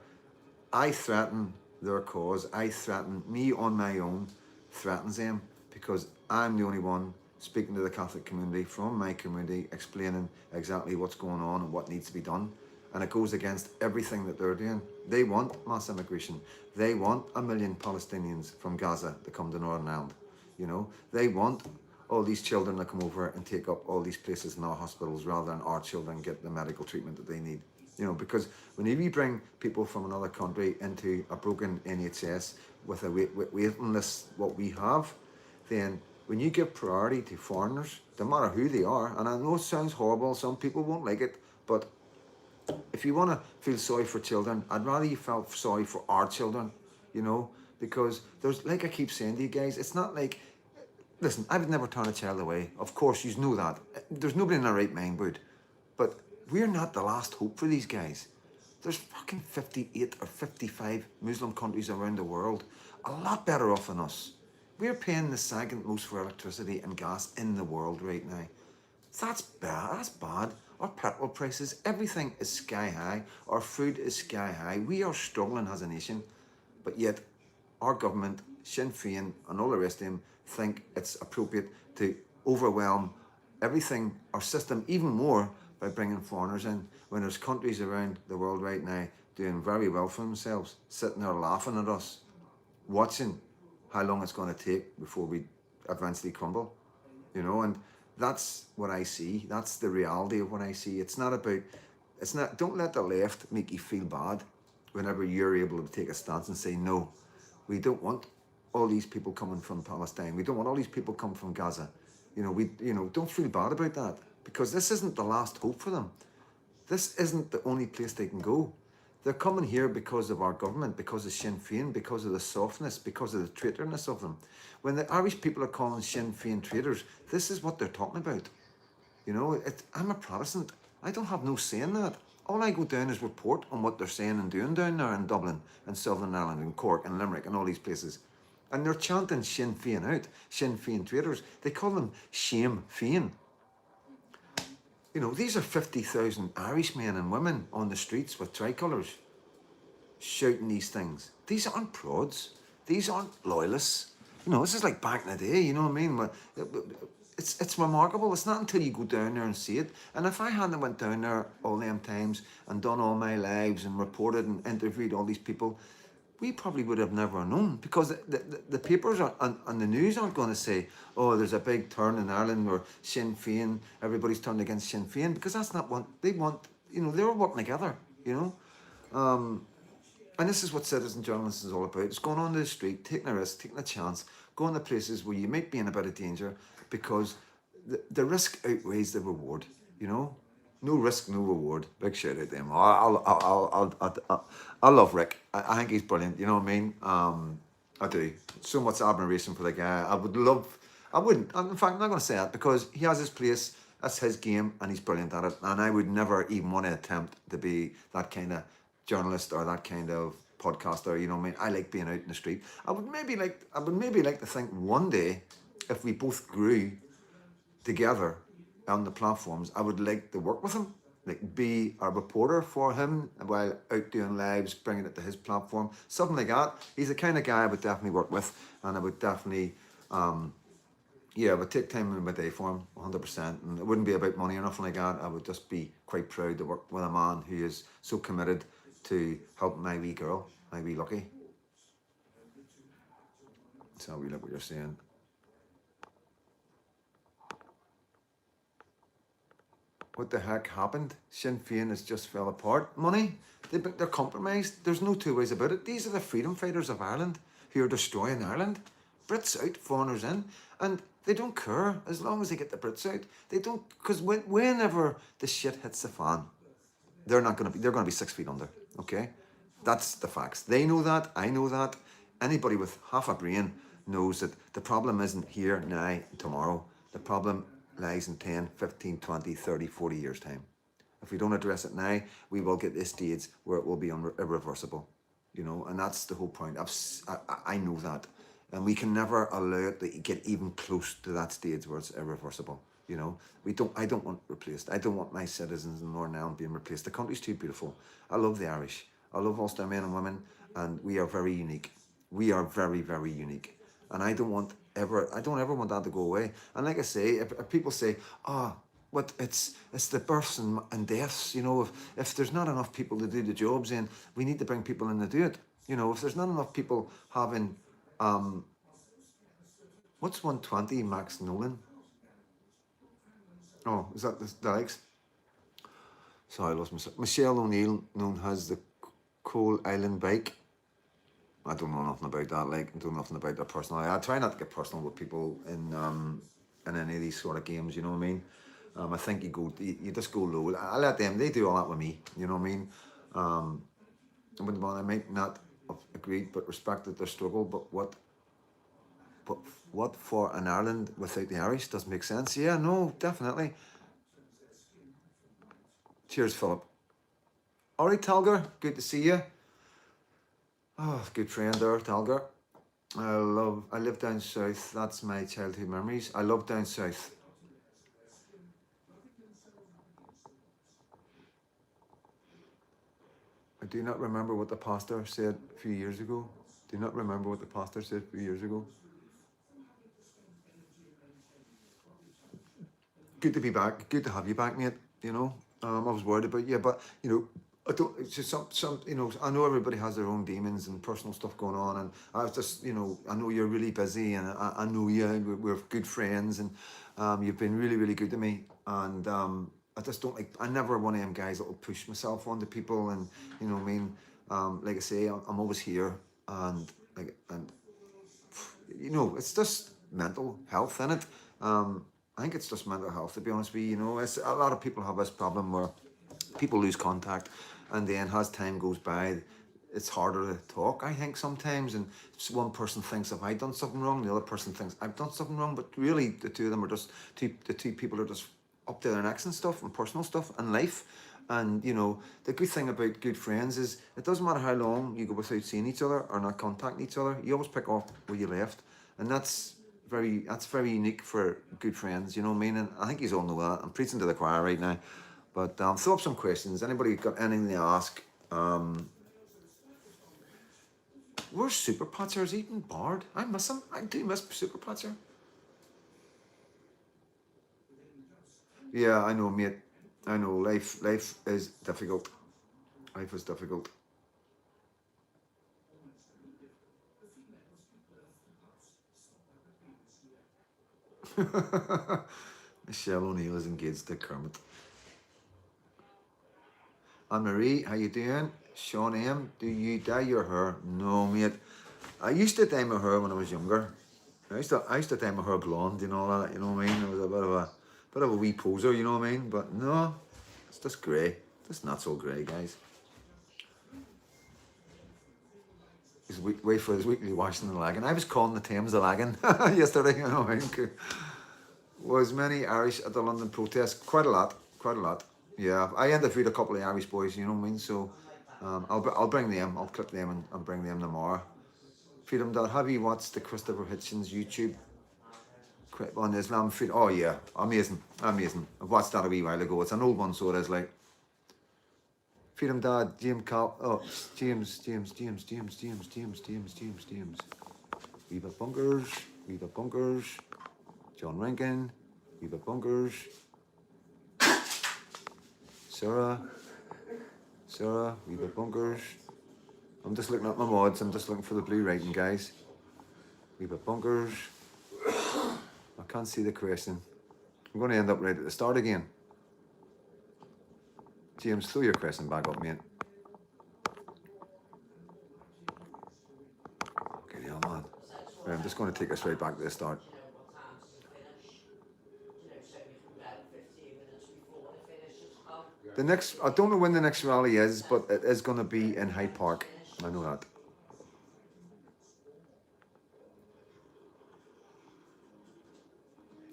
S2: I threaten their cause. I threaten, me on my own, threatens them, because I'm the only one speaking to the Catholic community from my community, explaining exactly what's going on and what needs to be done. And it goes against everything that they're doing. They want mass immigration. They want 1 million Palestinians from Gaza to come to Northern Ireland. You know, they want all these children to come over and take up all these places in our hospitals rather than our children get the medical treatment that they need. You know, because whenever you bring people from another country into a broken NHS with a waiting list, what we have, then when you give priority to foreigners, no matter who they are, and I know it sounds horrible, some people won't like it, but if you want to feel sorry for children, I'd rather you felt sorry for our children, you know, because there's, like I keep saying to you guys, it's not like, listen, I would never turn a child away. Of course, you know that. There's nobody in their right mind would. But we're not the last hope for these guys. There's fucking 58 or 55 Muslim countries around the world, a lot better off than us. We're paying the second most for electricity and gas in the world right now. That's bad. That's bad. Our petrol prices, everything is sky high. Our food is sky high. We are struggling as a nation, but yet our government, Sinn Féin and all the rest of them, think it's appropriate to overwhelm everything, our system, even more by bringing foreigners in, when there's countries around the world right now doing very well for themselves, sitting there laughing at us, watching how long it's going to take before we eventually crumble, you know. And that's what I see. That's the reality of what I see. It's not about, it's not, don't let the left make you feel bad whenever you're able to take a stance and say, no, we don't want all these people coming from Palestine. We don't want all these people coming from Gaza. You know, don't feel bad about that, because this isn't the last hope for them. This isn't the only place they can go. They're coming here because of our government, because of Sinn Féin, because of the softness, because of the traitorness of them. When the Irish people are calling Sinn Féin traitors, this is what they're talking about. You know, I'm a Protestant. I don't have no say in that. All I go down is report on what they're saying and doing down there in Dublin and Southern Ireland and Cork and Limerick and all these places. And they're chanting Sinn Féin out, Sinn Féin traitors. They call them Shame Féin. You know, these are 50,000 Irish men and women on the streets with tricolours shouting these things. These aren't prods. These aren't loyalists. You know, this is like back in the day, you know what I mean? It's remarkable. It's not until you go down there and see it. And if I hadn't went down there all them times and done all my lives and reported and interviewed all these people, we probably would have never known, because the papers and the news aren't going to say, oh, there's a big turn in Ireland where Sinn Féin, everybody's turned against Sinn Féin, because that's not what they want. You know, they're all working together, you know. And this is what citizen journalism is all about. It's going on the street, taking a risk, taking a chance, going to places where you might be in a bit of danger, because the risk outweighs the reward, you know. No risk, no reward. Big shout out to him. I love Rick. I think he's brilliant. You know what I mean? I do. So much admiration for the guy. I wouldn't. In fact, I'm not going to say that, because he has his place. That's his game, and he's brilliant at it. And I would never even want to attempt to be that kind of journalist or that kind of podcaster, you know what I mean? I like being out in the street. I would maybe like to think one day, if we both grew together on the platforms, I would like to work with him, like be a reporter for him while out doing lives, bringing it to his platform, something like that. He's the kind of guy I would definitely work with, and I would definitely, yeah, I would take time in my day for him, 100%. And it wouldn't be about money or nothing like that. I would just be quite proud to work with a man who is so committed to help my wee girl, my wee Lucky. So we look what you're saying. What the heck happened? Sinn Féin has just fell apart. Money? They're compromised. There's no two ways about it. These are the freedom fighters of Ireland who are destroying Ireland. Brits out, foreigners in. And they don't care as long as they get the Brits out. They don't, because whenever the shit hits the fan, they're going to be 6 feet under. Okay? That's the facts. They know that. I know that. Anybody with half a brain knows that the problem isn't here, now, tomorrow. The problem lies in 10, 15, 20, 30, 40 years' time. If we don't address it now, we will get this stage where it will be irreversible, you know, and that's the whole point. I know that, and we can never allow it to get even close to that stage where it's irreversible, you know. I don't want replaced. I don't want my citizens in Northern Ireland being replaced. The country's too beautiful. I love the Irish. I love Ulster men and women, and we are very unique. We are very, very unique. And I don't ever want that to go away. And like I say, if people say, but it's the births and deaths, you know, if there's not enough people to do the jobs, then we need to bring people in to do it. You know, if there's not enough people having, what's 120 Max Nolan? Oh, is that the likes? Sorry, I lost myself. Michelle O'Neill, known as the Coal Island Bike. I don't know nothing about that. Like, I don't know nothing about that personally. I try not to get personal with people in any of these sort of games. You know what I mean? I think you just go low. I let them. They do all that with me. You know what I mean? I might not have agreed, but respected their struggle. But what for an Ireland without the Irish doesn't make sense. Yeah, no, definitely. Cheers, Philip. All right, Talger. Good to see you. Oh, good friend there, Talger. I live down south. That's my childhood memories. I love down south. I do not remember what the pastor said a few years ago. Do not remember what the pastor said a few years ago. Good to be back. Good to have you back, mate. You know, I was worried about you, but you know, I don't. It's just some. You know, I know everybody has their own demons and personal stuff going on, and I was just, you know, I know you're really busy, and I know you. And we're good friends, and you've been really, really good to me, and I just don't like. I never one of them guys that will push myself onto people, and you know what I mean. Like I say, I'm always here, and you know, it's just mental health, innit? I think it's just mental health, to be honest with you. You know, it's, a lot of people have this problem where people lose contact, and then as time goes by, it's harder to talk, I think, sometimes. And one person thinks, have I done something wrong? The other person thinks, I've done something wrong. But really, the two of them are just, the two people are just up to their necks and stuff, and personal stuff, and life. And, you know, the good thing about good friends is it doesn't matter how long you go without seeing each other or not contacting each other. You always pick up where you left. And that's very unique for good friends, you know what I mean? And I think you all know that. I'm preaching to the choir right now. But throw up some questions. Anybody got anything to ask? Where's Super Patcher? Is he even barred? I miss him. I do miss Super Patcher. Yeah, I know, mate. I know. Life is difficult. Life is difficult. Michelle O'Neill is engaged to Kermit. Anne-Marie, how you doing? Sean M, do you dye your hair? No, mate. I used to dye my hair when I was younger. I used to dye my hair blonde, you know that, you know what I mean? It was a bit of a wee poser, you know what I mean? But no, it's just grey. Just not so grey, guys. Wait for his weekly washing the lagan. I was calling the Thames the lagan yesterday, you know what I mean? Was many Irish at the London protest? Quite a lot. Yeah, I interviewed a couple of Irish boys, you know what I mean? So I'll bring them. I'll clip them and bring them tomorrow. Freedom Dad, have you watched the Christopher Hitchens YouTube clip on Islam? Oh yeah, amazing. I've watched that a wee while ago. It's an old one, so it is like. Freedom Dad, James. We've got bunkers. John Rankin, we've got bunkers. Sarah, we've got bunkers. I'm just looking at my mods. I'm just looking for the blue writing, guys. We've got bunkers. I can't see the question. I'm going to end up right at the start again. James, throw your question back up, mate. Okay, yeah, man. Right, I'm just going to take us right back to the start. The next, I don't know when the next rally is, but it is going to be in Hyde Park. I know that.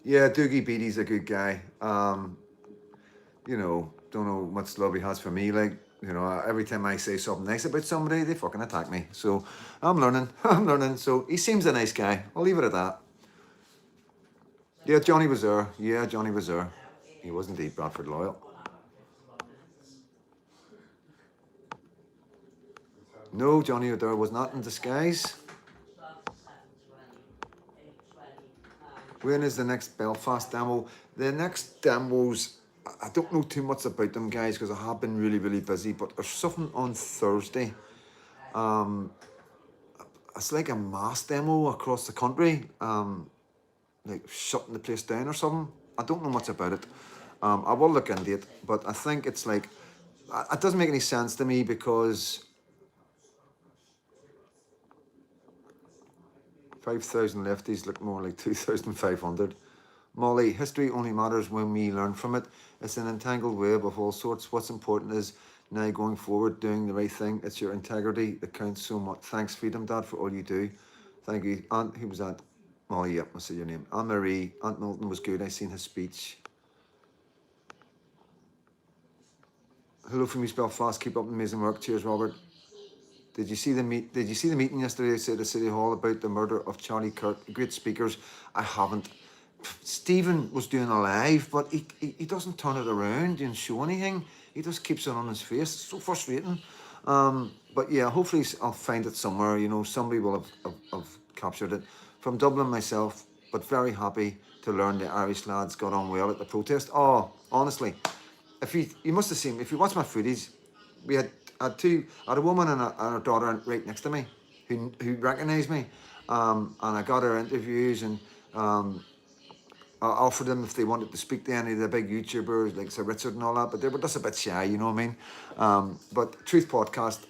S2: Yeah, Doogie Beatty's a good guy. You know, don't know much love he has for me. Like, you know, every time I say something nice about somebody, they fucking attack me. So I'm learning. So he seems a nice guy. I'll leave it at that. Yeah, Johnny was there. He was indeed Bradford loyal. No, Johnny O'Dowd was not in disguise. When is the next Belfast demo? The next demos, I don't know too much about them, guys, because I have been really, really busy, but there's something on Thursday. It's like a mass demo across the country, like shutting the place down or something. I don't know much about it. I will look into it, but I think it's like, it doesn't make any sense to me because 5,000 lefties look more like 2,500. Molly, history only matters when we learn from it. It's an entangled web of all sorts. What's important is now going forward, doing the right thing. It's your integrity that counts so much. Thanks, Freedom Dad, for all you do. Thank you. Aunt, who was that? Molly, yep, I see your name. Aunt Marie, Aunt Milton was good. I seen his speech. Hello from East Belfast. Keep up the amazing work. Cheers, Robert. Did you see the meeting yesterday at the City Hall about the murder of Charlie Kirk? Great speakers. I haven't. Stephen was doing a live, but he doesn't turn it around and show anything. He just keeps it on his face. It's so frustrating. But yeah, hopefully I'll find it somewhere. You know, somebody will have captured it. From Dublin myself, but very happy to learn the Irish lads got on well at the protest. Oh, honestly, if you must have seen, if you watch my footage, we had I had a woman and a daughter right next to me who recognised me, and I got her interviews and I offered them if they wanted to speak to any of the big YouTubers like Sir Richard and all that, but they were just a bit shy, you know what I mean? But Truth Podcast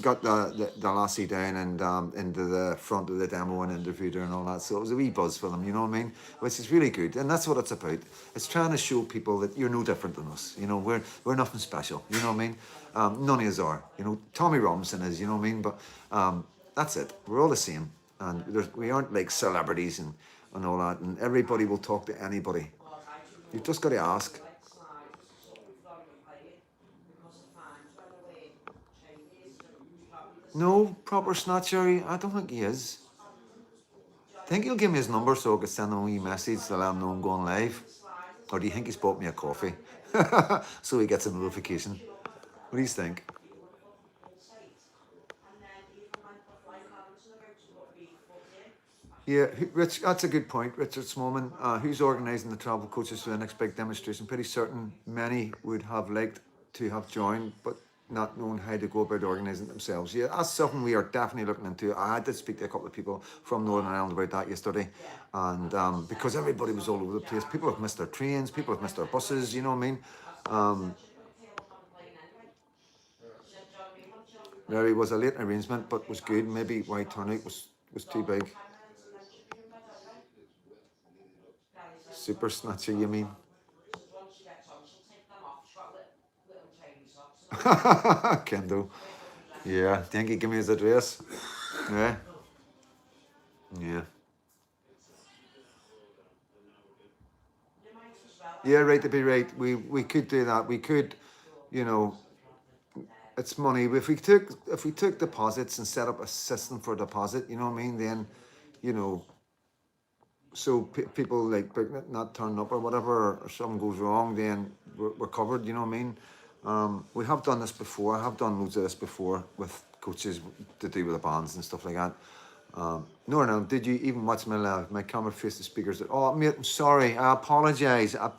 S2: got the lassie down and into the front of the demo and interviewed her and all that, so it was a wee buzz for them, you know what I mean? Which is really good, and that's what it's about. It's trying to show people that you're no different than us, you know, we're nothing special, you know what I mean? None of us are, you know, Tommy Robinson is, you know what I mean? But that's it, we're all the same, and we aren't like celebrities and all that, and everybody will talk to anybody. You've just got to ask. No, proper snatcher, I don't think he is. I think he'll give me his number so I could send him a wee message to let him know I'm going live. Or do you think he's bought me a coffee? So he gets a notification. What do you think? Yeah, Rich, that's a good point. Richard Smallman, who's organising the travel coaches for the next big demonstration? Pretty certain many would have liked to have joined, but not knowing how to go about organising themselves. Yeah, that's something we are definitely looking into. I did speak to a couple of people from Northern Ireland about that yesterday, and because everybody was all over the place, people have missed their trains, people have missed their buses, you know what I mean? There was a late arrangement, but was good. Maybe White Turnout was too big. Super snatcher, you mean? Kendo. Yeah, think he give me his address. Yeah. Yeah. Yeah, right to be right. We could do that. We could, you know, It's money. If we took deposits and set up a system for deposit, you know what I mean? Then, you know, so people like not turning up or whatever, or something goes wrong, then we're covered. You know what I mean? We have done this before. I have done loads of this before with coaches to do with the bands and stuff like that. No, did you even watch my live? My camera faced the speakers. Oh, mate, I'm sorry. I apologise. I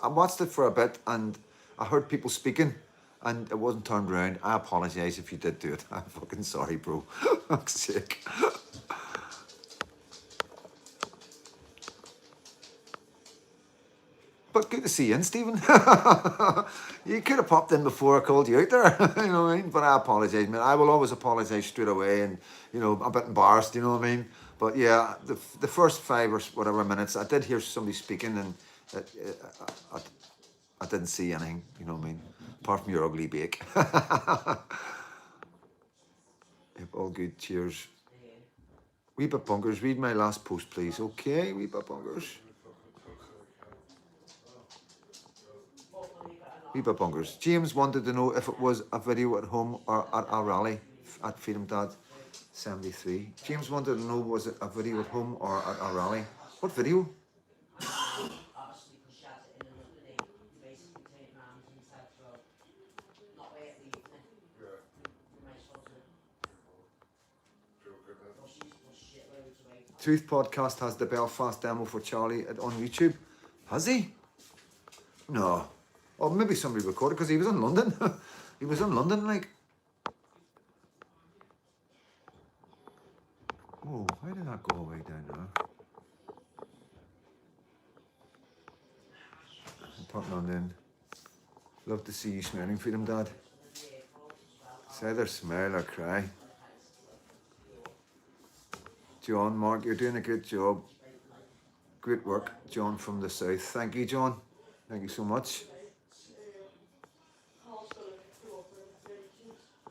S2: watched it for a bit and I heard people speaking and it wasn't turned around. I apologise if you did do it. I'm fucking sorry, bro. I'm sick. But good to see you in, Stephen. You could have popped in before I called you out there. You know what I mean? But I apologise, man. I will always apologise straight away, and you know, I'm a bit embarrassed. You know what I mean? But yeah, the first 5 or whatever minutes, I did hear somebody speaking, and I didn't see anything. You know what I mean? Apart from your ugly bake. Yep, all good. Cheers. Wee bit bunkers. Read my last post, please. Okay, wee bit bunkers. Wee bit bunkers. James wanted to know if it was a video at home or at a rally at Freedom Dad 73. James wanted to know, was it a video at home or at a rally? What video? Truth Podcast has the Belfast demo for Charlie on YouTube. Has he? No. Or maybe somebody recorded because he was in London. He was in London, like. Oh, why did that go away down there? I'm putting on in. Love to see you smiling, Freedom Dad. It's either smile or cry. John, Mark, you're doing a good job. Great work, John from the south. Thank you, John. Thank you so much.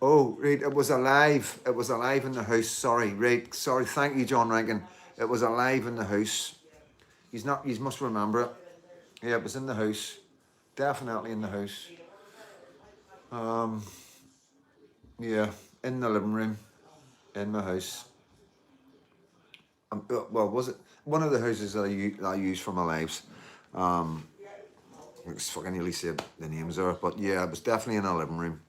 S2: Oh, right, it was alive. It was alive in the house. Sorry, right. Sorry, thank you, John Rankin. It was alive in the house. You must remember it. Yeah, it was in the house. Definitely in the house. Yeah, in the living room, in my house. Well, was it one of the houses that I use for my lives? I fucking nearly said the names there, but yeah, it was definitely in a living room.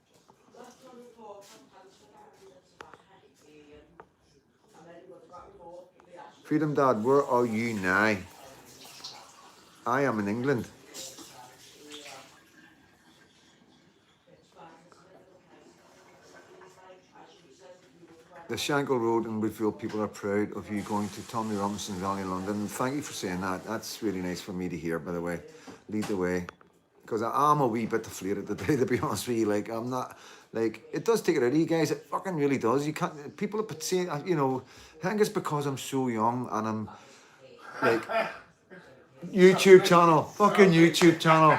S2: Freedom Dad, where are you now? I am in England. The Shankill Road in Woodfield people are proud of you going to Tommy Robinson Valley in London. Thank you for saying that. That's really nice for me to hear, by the way. Lead the way. Because I'm a wee bit deflated today, to be honest with you. Like, I'm not, like, it does take it out of you guys. It fucking really does. You can't, people are saying, you know, I think it's because I'm so young and I'm, like, YouTube channel. Fucking YouTube channel.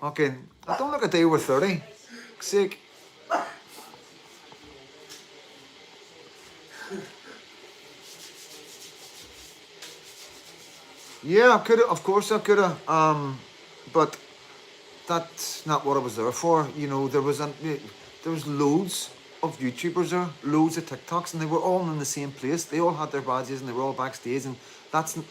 S2: Fucking, I don't look a day over 30. Sick. Yeah, I could have, of course I could have, but that's not what I was there for. You know, there was loads of YouTubers there, loads of TikToks, and they were all in the same place. They all had their badges and they were all backstage, and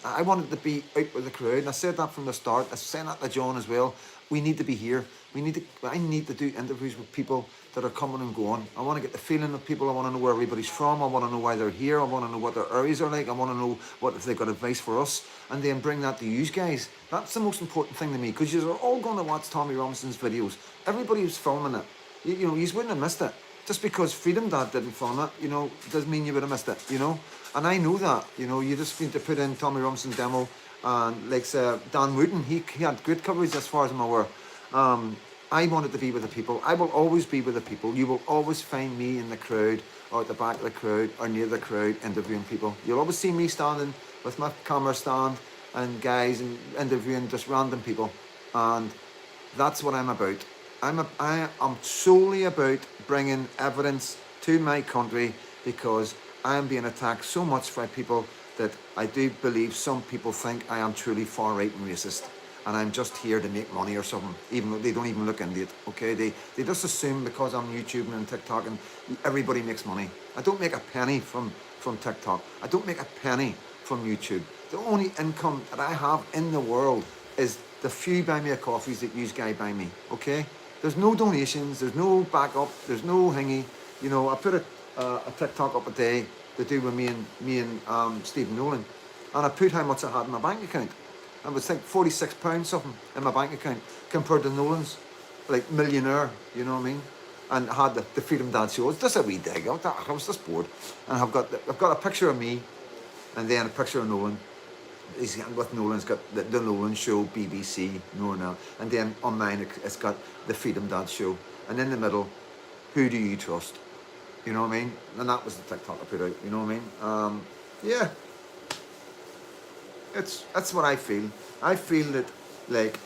S2: I wanted to be out with the crowd, and I said that from the start. I was saying that to John as well. We need to be here. I need to do interviews with people that are coming and going. I want to get the feeling of people. I want to know where everybody's from. I want to know why they're here. I want to know what their areas are like. I want to know if they've got advice for us, and then bring that to you guys. That's the most important thing to me, because you're all going to watch Tommy Robinson's videos. Everybody who's filming it, you know, you wouldn't have missed it. Just because Freedom Dad didn't film it, you know, doesn't mean you would have missed it, you know. And I know that, you know, you just need to put in Tommy Robinson demo, and like Dan Wooten, he had great coverage as far as I'm aware. I wanted to be with the people. I will always be with the people. You will always find me in the crowd, or at the back of the crowd, or near the crowd, interviewing people. You'll always see me standing with my camera stand and guys and interviewing just random people. And that's what I'm about. I am solely about bringing evidence to my country, because I am being attacked so much by people that I do believe some people think I am truly far right and racist. and I'm just here to make money or something, even though they don't even look into it, okay? They just assume because I'm YouTubing and TikTok and everybody makes money. I don't make a penny from TikTok. I don't make a penny from YouTube. The only income that I have in the world is the few buy me a coffees that you guys buy me, okay? There's no donations, there's no backup, there's no hingy. You know, I put a TikTok up a day to do with me and Stephen Nolan, and I put how much I had in my bank account. I was like £46 something in my bank account compared to Nolan's, like millionaire, you know what I mean? And I had the Freedom Dad show. It's just a wee dig. I was just bored, and I've got a picture of me, and then a picture of Nolan. He's with Nolan's got the Nolan show, BBC, Nolan, and then on mine it's got the Freedom Dad show, and in the middle, who do you trust? You know what I mean? And that was the TikTok I put out. You know what I mean? Yeah. That's what I feel. I feel that, like,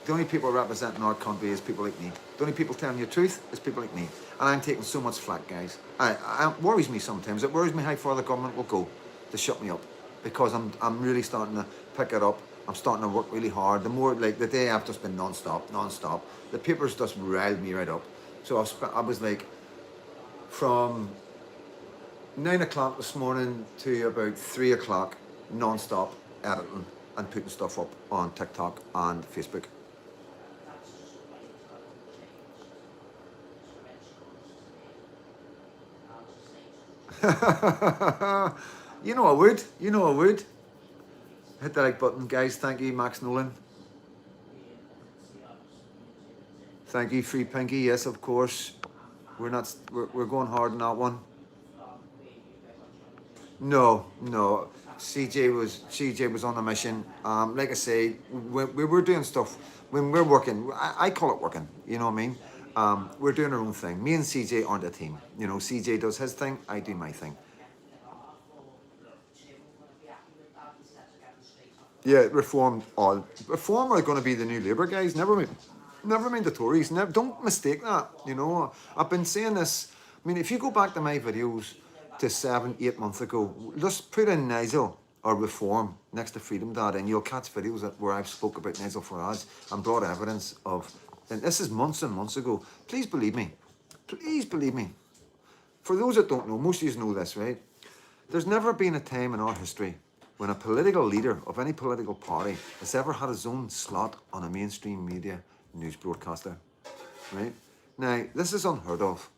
S2: the only people representing our country is people like me. The only people telling you the truth is people like me. And I'm taking so much flack, guys. It worries me sometimes. It worries me how far the government will go to shut me up, because I'm really starting to pick it up. I'm starting to work really hard. The more, like, the day I've just been non-stop. The papers just riled me right up. So I was like, from 9 o'clock this morning to about 3 o'clock, non-stop editing and putting stuff up on TikTok and Facebook. You know I would. Hit the like button, guys. Thank you, Max Nolan. Thank you, Free Pinky. Yes, of course. We're going hard on that one. No. CJ was on a mission. Like I say, we were doing stuff when we're working. I call it working. You know what I mean? We're doing our own thing. Me and CJ aren't a team. You know, CJ does his thing. I do my thing. Yeah, Reform are going to be the new Labour guys. Never mind the Tories. Don't mistake that. You know, I've been saying this. I mean, if you go back to my videos to 7-8 months ago, just put in Nigel or Reform next to Freedom Dad, and you'll catch videos where I've spoke about Nigel Farage and brought evidence of. And this is months and months ago. Please believe me. Please believe me. For those that don't know, most of you know this, right? There's never been a time in our history when a political leader of any political party has ever had his own slot on a mainstream media news broadcaster, right? Now, this is unheard of.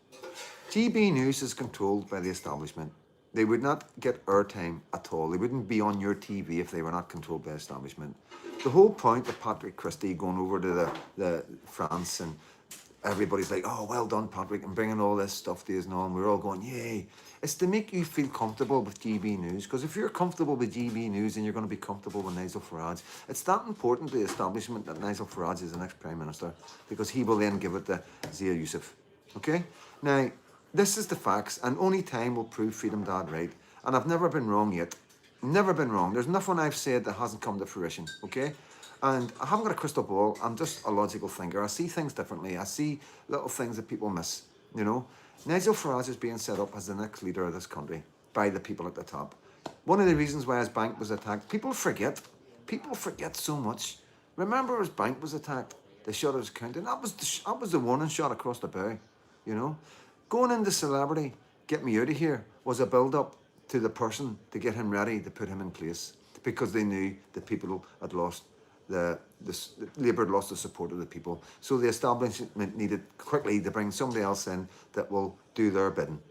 S2: GB News is controlled by the establishment. They would not get airtime at all. They wouldn't be on your TV if they were not controlled by the establishment. The whole point of Patrick Christie going over to the France, and everybody's like, oh, well done, Patrick, and bringing all this stuff to us and all, and we're all going, yay. It's to make you feel comfortable with GB News, because if you're comfortable with GB News, then you're going to be comfortable with Nigel Farage. It's that important to the establishment that Nigel Farage is the next Prime Minister, because he will then give it to Zia Yusuf. Okay? Now, this is the facts, and only time will prove Freedom Dad right. And I've never been wrong yet. Never been wrong. There's nothing I've said that hasn't come to fruition, okay? And I haven't got a crystal ball. I'm just a logical thinker. I see things differently. I see little things that people miss, you know? Nigel Farage is being set up as the next leader of this country by the people at the top. One of the reasons why his bank was attacked, people forget. People forget so much. Remember his bank was attacked. They shot his account, and that was the warning shot across the bow, you know? Going into celebrity, get me out of here, was a build-up to the person to get him ready to put him in place, because they knew that people had lost Labour had lost the support of the people. So the establishment needed quickly to bring somebody else in that will do their bidding.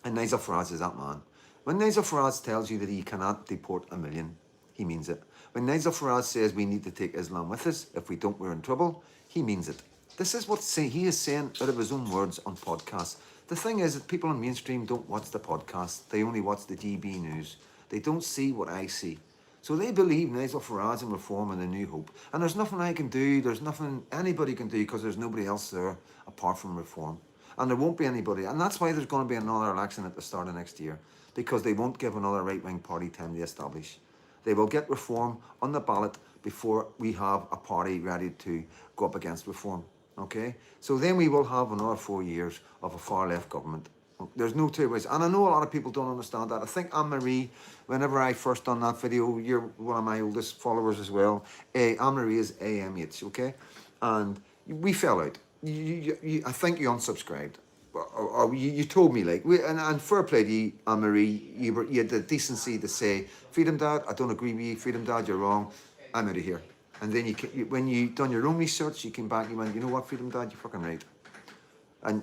S2: And Nigel Farage is that man. When Nigel Farage tells you that he cannot deport 1 million, he means it. When Nigel Farage says we need to take Islam with us, if we don't, we're in trouble, he means it. This is what he is saying out of his own words on podcasts. The thing is that people on mainstream don't watch the podcast. They only watch the GB News. They don't see what I see. So they believe Nigel Farage and Reform and the New Hope. And there's nothing I can do. There's nothing anybody can do, because there's nobody else there apart from Reform. And there won't be anybody. And that's why there's going to be another election at the start of next year, because they won't give another right-wing party time to establish. They will get Reform on the ballot before we have a party ready to go up against Reform. Okay? So then we will have another 4 years of a far-left government. There's no two ways. And I know a lot of people don't understand that. I think Anne-Marie, whenever I first done that video, you're one of my oldest followers as well. Anne-Marie is AMH, okay? And we fell out. I think you unsubscribed. Or you told me, like, and fair play to you, Anne-Marie, you had the decency to say, Freedom Dad, I don't agree with you, Freedom Dad, you're wrong, I'm out of here. And then when you done your own research, you came back and you went, you know what, Freedom Dad, you're fucking right. And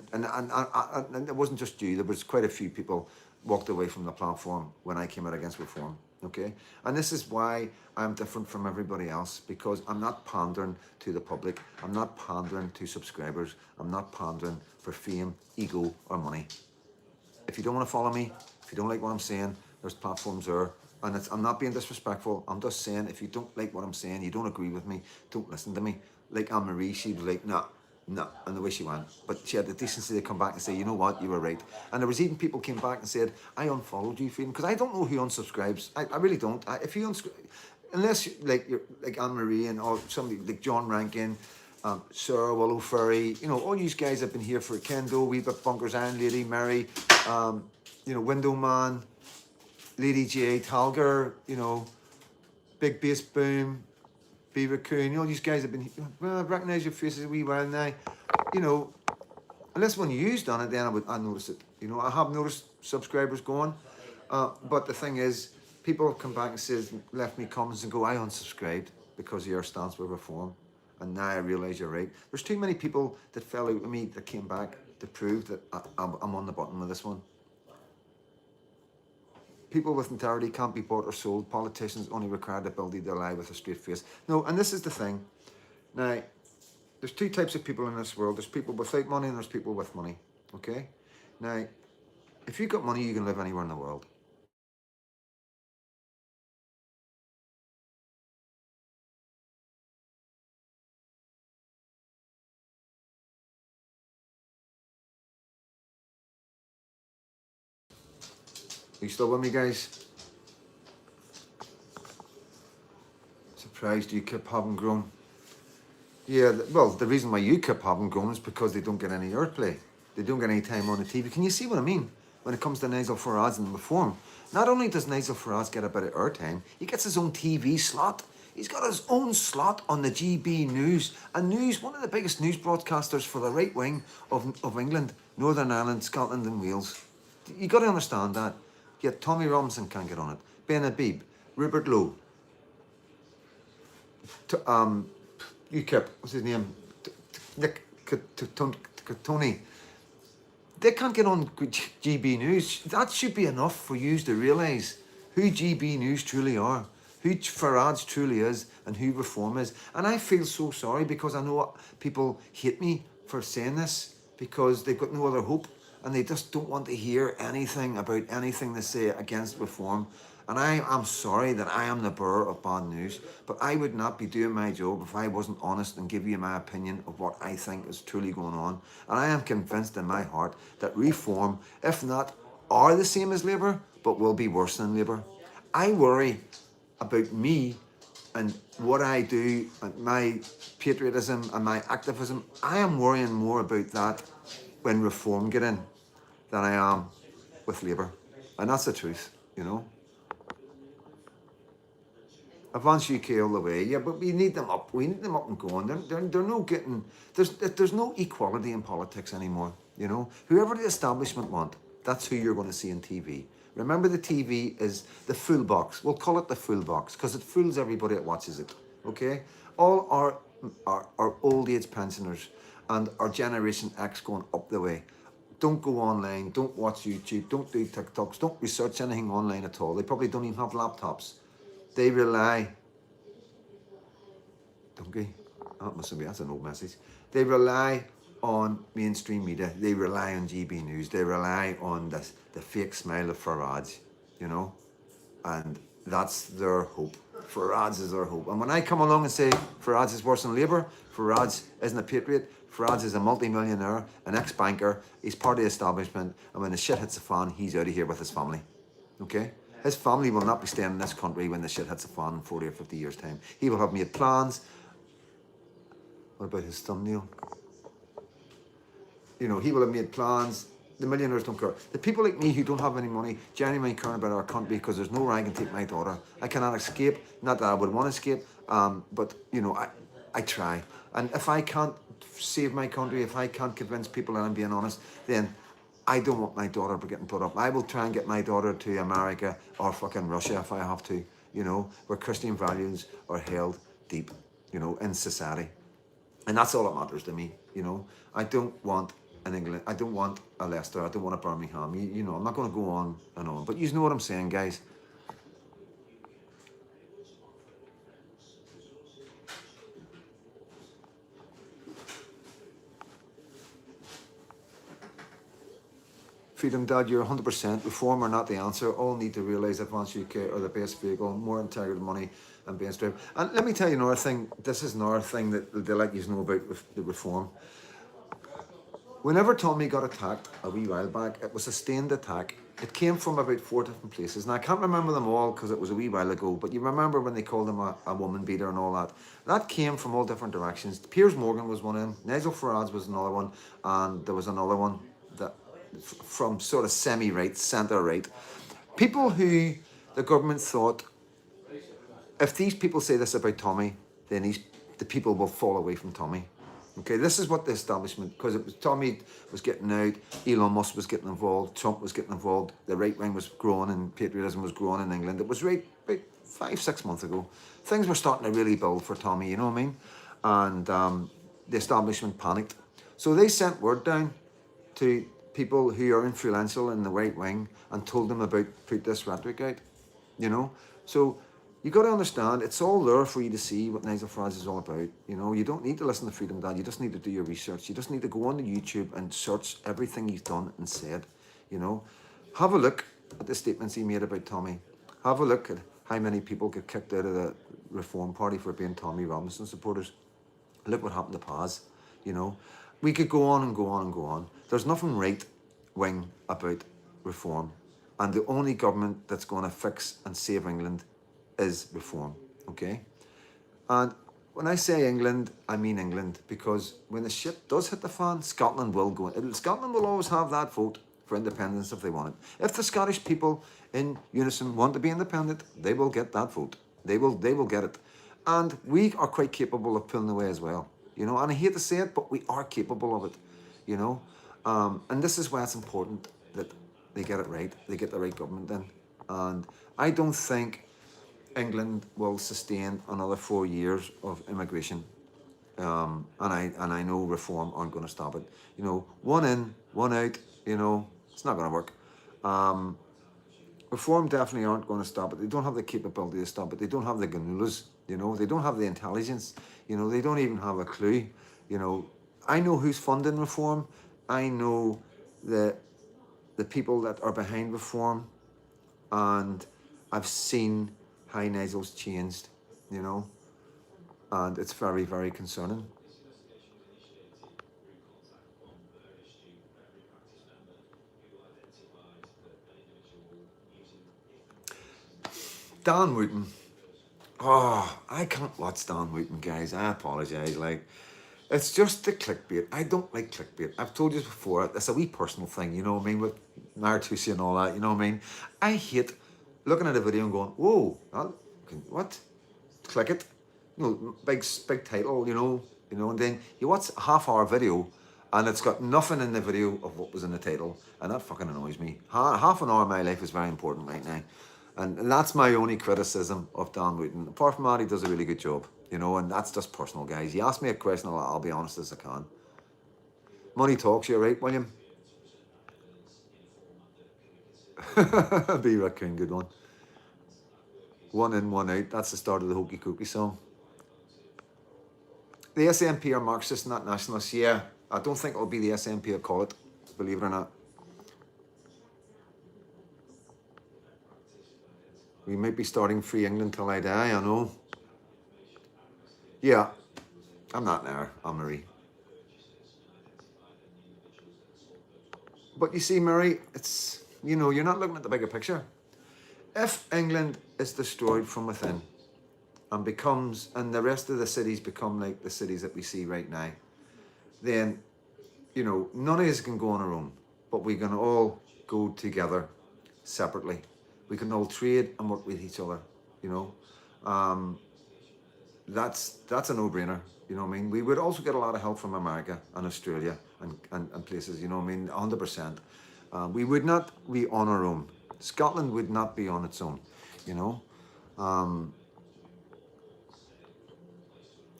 S2: it wasn't just you, there was quite a few people walked away from the platform when I came out against reform, okay? And this is why I'm different from everybody else, because I'm not pandering to the public, I'm not pandering to subscribers, I'm not pandering for fame, ego, or money. If you don't want to follow me, if you don't like what I'm saying, there's platforms there. And I'm not being disrespectful, I'm just saying, if you don't like what I'm saying, you don't agree with me, don't listen to me. Like Anne-Marie, she was like, nah, and the way she went. But she had the decency to come back and say, you know what, you were right. And there was even people came back and said, I unfollowed you, Freedom, because I don't know who unsubscribes. I really don't. If you unless you're like Anne-Marie and or somebody like John Rankin, Sarah Willow Ferry, you know, all these guys have been here for Kendo, Wee Bit Bunkers, Iron Lady, Mary, you know, Window Man, Lady J, Talger, you know, Big Bass Boom, B Raccoon, all these guys have been, well, I recognise your faces a wee while now. You know, unless when you've done it, then I notice it. You know, I have noticed subscribers going, but the thing is, people have come back and says, left me comments and go, I unsubscribed because of your stance with reform. And now I realise you're right. There's too many people that fell out with me that came back to prove that I'm on the button with this one. People with integrity can't be bought or sold. Politicians only require the ability to lie with a straight face. No, and this is the thing. Now, there's two types of people in this world. There's people without money and there's people with money. Okay? Now, if you've got money, you can live anywhere in the world. Are you still with me, guys? Surprised UKIP haven't grown. Yeah, well, the reason why UKIP haven't grown is because they don't get any airplay. They don't get any time on the TV. Can you see what I mean? When it comes to Nigel Farage and reform. Not only does Nigel Farage get a bit of airtime, he gets his own TV slot. He's got his own slot on the GB News. And News, one of the biggest news broadcasters for the right wing of England, Northern Ireland, Scotland and Wales. You got to understand that. Yet Tommy Robinson can't get on it. Ben Habib, Rupert Lowe, UKIP, what's his name? Nick Tony. They can't get on GB News. That should be enough for you to realise who GB News truly are, who Farage truly is, and who Reform is. And I feel so sorry because I know people hate me for saying this because they've got no other hope and they just don't want to hear anything about anything they say against Reform. And I am sorry that I am the bearer of bad news, but I would not be doing my job if I wasn't honest and give you my opinion of what I think is truly going on. And I am convinced in my heart that Reform, if not, are the same as Labour, but will be worse than Labour. I worry about me and what I do and my patriotism and my activism. I am worrying more about that when Reform get in than I am with Labour. And that's the truth, you know. Advance UK all the way, yeah, but we need them up. We need them up and going. They're no getting. There's no equality in politics anymore. You know, whoever the establishment want, that's who you're going to see on TV. Remember, the TV is the full box. We'll call it the full box because it fools everybody that watches it. Okay, all our old age pensioners and our Generation X going up the way. Don't go online. Don't watch YouTube. Don't do TikToks. Don't research anything online at all. They probably don't even have laptops. They rely, donkey, that must be, that's an old message. They rely on mainstream media. They rely on GB News. They rely on the fake smile of Farage, you know, and that's their hope. Farage is their hope. And when I come along and say Farage is worse than Labour, Farage isn't a patriot, Farage is a multi-millionaire, an ex-banker, he's part of the establishment, and when the shit hits the fan, he's out of here with his family, okay? His family will not be staying in this country when the shit hits the fan in 40 or 50 years' time. He will have made plans. What about his thumbnail? You know, he will have made plans. the millionaires don't care. The people like me who don't have any money genuinely care about our country because there's nowhere I can take my daughter. I cannot escape. Not that I would want to escape, but I try. And if I can't save my country, if I can't convince people that I'm being honest, then I don't want my daughter getting put up. I will try and get my daughter to America or fucking Russia if I have to, where Christian values are held deep, in society. And that's all that matters to me, I don't want an England, I don't want a Leicester, I don't want a Birmingham, I'm not going to go on and on. But you know what I'm saying, guys. Freedom Dad, you're 100%. Reform are not the answer. All need to realise Advance UK are the best vehicle, more integrated money and being straight. And let me tell you another thing. This is another thing that they let you know about the reform. Whenever Tommy got attacked a wee while back, it was a sustained attack. It came from about 4 different places. Now, I can't remember them all because it was a wee while ago, but you remember when they called him a woman beater and all that. That came from all different directions. Piers Morgan was one of them. Nigel Farage was another one. And there was another one that from sort of semi-right, centre-right. People who the government thought, if these people say this about Tommy, then the people will fall away from Tommy. Okay, this is what the establishment, because it was Tommy was getting out, Elon Musk was getting involved, Trump was getting involved, the right wing was growing and patriotism was growing in England. It was right about 5-6 months ago. Things were starting to really build for Tommy, you know what I mean? And the establishment panicked. So they sent word down to people who are influential in the right wing and told them about put this rhetoric out, So you got to understand, it's all there for you to see what Nigel Farage is all about. You don't need to listen to Freedom Dad. You just need to do your research. You just need to go on to YouTube and search everything he's done and said. Have a look at the statements he made about Tommy. Have a look at how many people get kicked out of the Reform Party for being Tommy Robinson supporters. Look what happened to Paz. We could go on and go on and go on. There's nothing right wing about reform. And the only government that's going to fix and save England is reform, okay? And when I say England, I mean England, because when the shit does hit the fan, Scotland will go in. Scotland will always have that vote for independence if they want it. If the Scottish people in unison want to be independent, they will get that vote. They will get it. And we are quite capable of pulling away as well, and I hate to say it, but we are capable of it, and this is why it's important that they get it right, they get the right government in. And I don't think England will sustain another 4 years of immigration, and I know reform aren't going to stop it. One in, one out, it's not going to work. Reform definitely aren't going to stop it. They don't have the capability to stop it. They don't have the ganulas, they don't have the intelligence, they don't even have a clue. I know who's funding reform. I know the people that are behind reform, and I've seen how Nigel's changed, and it's very, very concerning. Dan Wooten. Oh, I can't watch Dan Wooten, guys. I apologise. It's just the clickbait. I don't like clickbait. I've told you before, it's a wee personal thing, with Martucci and all that, I hate looking at a video and going, whoa, what? Click it. Big title, and then you watch a half-hour video and it's got nothing in the video of what was in the title, and that fucking annoys me. Half an hour of my life is very important right now. And that's my only criticism of Dan Wooten. Apart from that, he does a really good job, and that's just personal, guys. You ask me a question, I'll be honest as I can. Money talks, you're right, William. B Raccoon, good one. One in, one out. That's the start of the Hokey Cookie song. The SNP are Marxists, not nationalists. Yeah, I don't think it'll be the SNP who call it, believe it or not. We might be starting Free England till I die, I know. Yeah, I'm not there, Anne-Marie. But you see, Mary, it's, you're not looking at the bigger picture. If England is destroyed from within and the rest of the cities become like the cities that we see right now, then, none of us can go on our own. but we can all go together separately. We can all trade and work with each other, you know. Um, that's a no-brainer, you know what I mean? We would also get a lot of help from America and Australia and places, you know what I mean, 100%. We would not be on our own. Scotland would not be on its own, you know. Um,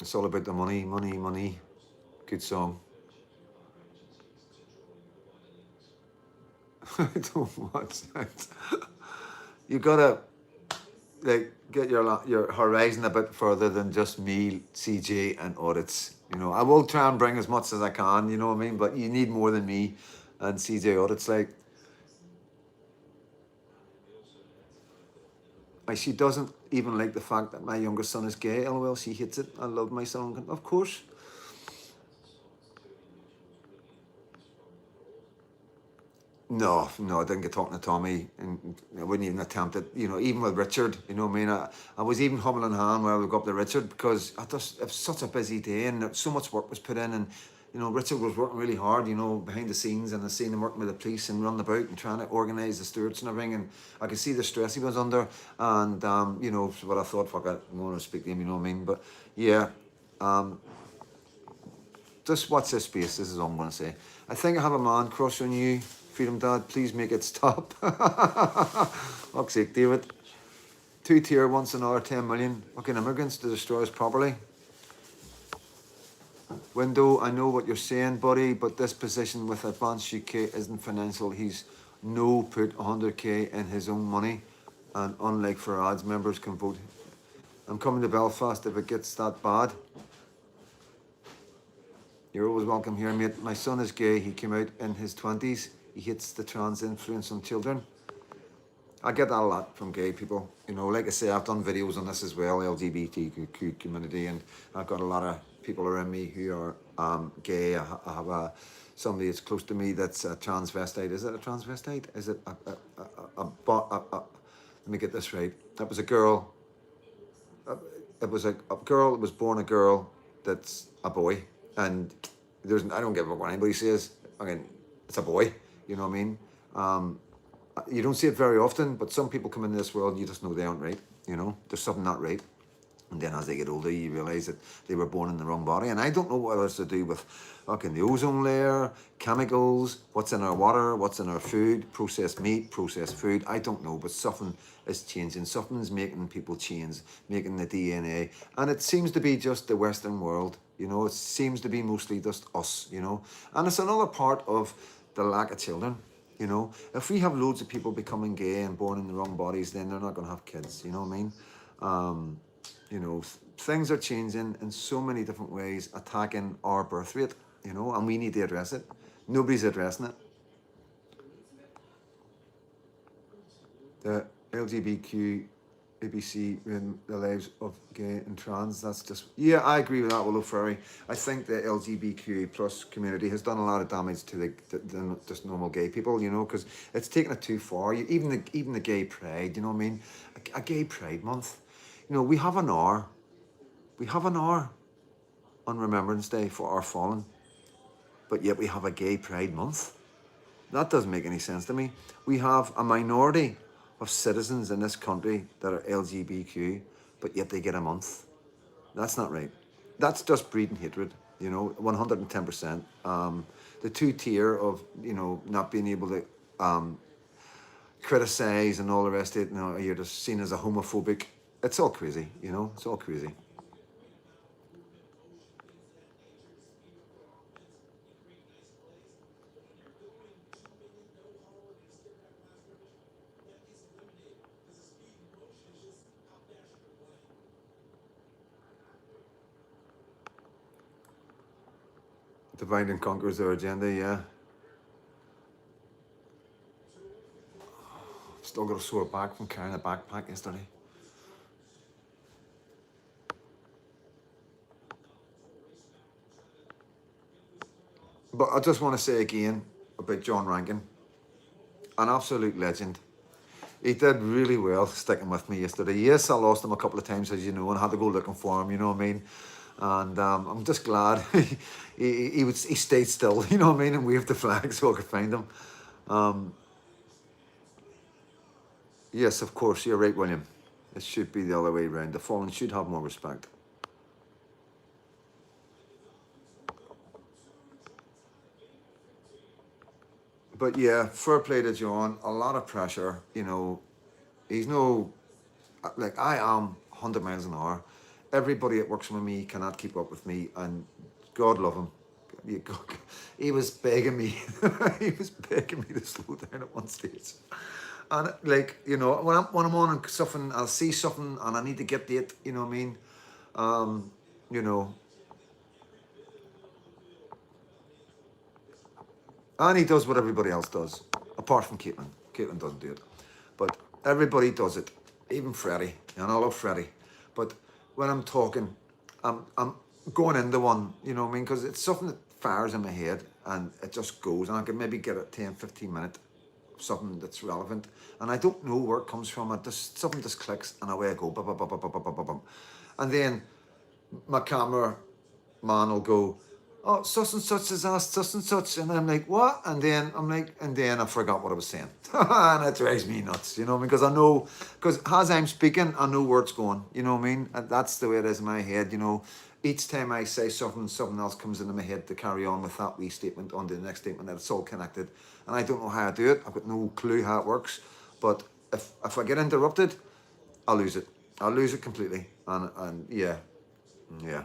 S2: it's all about the money, money, money. Good song. I don't watch that. You gotta like get your horizon a bit further than just me, CJ, and audits. You know, I will try and bring as much as I can. You know what I mean? But you need more than me and CJ audits. Like she doesn't even like the fact that my youngest son is gay. LOL, she hates it. I love my son, of course. No, I didn't get talking to Tommy, and I wouldn't even attempt it. You know, even with Richard, you know what I mean? I was even humming in hand when I would go up to Richard because it was such a busy day and so much work was put in. And, you know, Richard was working really hard, you know, behind the scenes. And I seen him working with the police and running about and trying to organise the stewards and everything. And I could see the stress he was under. And, you know, what I thought, fuck it, I'm going to speak to him, you know what I mean? But, yeah, just watch this space. This is all I'm going to say. I think I have a man crush on you. Freedom Dad, please make it stop. Fuck's sake, David. 2-tier wants another 10 million fucking immigrants to destroy us properly. Window, I know what you're saying, buddy, but this position with Advanced UK isn't financial. He's no put 100k in his own money, and unlike for ads, members can vote. I'm coming to Belfast if it gets that bad. You're always welcome here, mate. My son is gay. He came out in his 20s. He hates the trans influence on children. I get that a lot from gay people. You know, like I say, I've done videos on this as well, LGBTQ community, and I've got a lot of people around me who are gay. I have somebody that's close to me that's a transvestite. Is it a transvestite? Is it let me get this right. That was a girl. It was a girl that was born a girl that's a boy. And I don't give a fuck what anybody says. I mean, it's a boy. You know what I mean? You don't see it very often, but some people come into this world and you just know they aren't right. You know, there's something not right. And then as they get older, you realise that they were born in the wrong body. And I don't know what it's to do with fucking the ozone layer, chemicals, what's in our water, what's in our food, processed meat, processed food. I don't know, but something is changing. Something's making people change, making the DNA. And it seems to be just the Western world. You know, it seems to be mostly just us, you know. And it's another part of the lack of children, you know. If we have loads of people becoming gay and born in the wrong bodies, then they're not going to have kids, you know what I mean? You know, things are changing in so many different ways, attacking our birth rate, you know, and we need to address it. Nobody's addressing it. The LGBTQ ABC in the lives of gay and trans. That's just, yeah, I agree with that, Willow Ferry. I think the LGBTQ plus community has done a lot of damage to the just normal gay people, you know, because it's taken it too far. Even the gay pride, you know what I mean? A gay pride month. You know, we have an hour on Remembrance Day for our fallen, but yet we have a gay pride month. That doesn't make any sense to me. We have a minority of citizens in this country that are LGBTQ, but yet they get a month. That's not right. That's just breeding hatred, you know, 110%. The 2-tier of, you know, not being able to criticize and all the rest of it, you know, you're just seen as a homophobic. It's all crazy, you know, it's all crazy. Divide and conquers their agenda, yeah. Still got a sore back from carrying a backpack yesterday. But I just want to say again about John Rankin, an absolute legend. He did really well sticking with me yesterday. Yes, I lost him a couple of times, as you know, and had to go looking for him, you know what I mean? And I'm just glad he stayed still, you know what I mean, and waved the flag so I could find him. Um, yes, of course, you're right, William. It should be the other way around. The fallen should have more respect. But yeah, fair play to John. A lot of pressure. You know, he's no like I am 100 miles an hour. Everybody that works with me cannot keep up with me, and God love him. He was begging me. He was begging me to slow down at one stage. And like you know, when I'm on something, I'll see something, and I need to get to it. You know what I mean? You know, and he does what everybody else does, apart from Caitlin. Caitlin doesn't do it, but everybody does it. Even Freddie, and I love Freddie. But when I'm talking, I'm going into one. You know what I mean? Because it's something that fires in my head, and it just goes, and I can maybe get a 10, 15 minute something that's relevant, and I don't know where it comes from. It just something just clicks, and away I go. Bum, bum, bum, bum, bum, bum, bum, bum. And then my camera man will go, oh, such and such is asked such and such, and I'm like, what? And then I'm like, and then I forgot what I was saying, and it drives me nuts, you know, because I know, because as I'm speaking, I know where it's going, you know what I mean? And that's the way it is in my head, you know. Each time I say something, something else comes into my head to carry on with that wee statement on to the next statement, and it's all connected. And I don't know how I do it. I've got no clue how it works. But if I get interrupted, I'll lose it. I'll lose it completely. And yeah, yeah.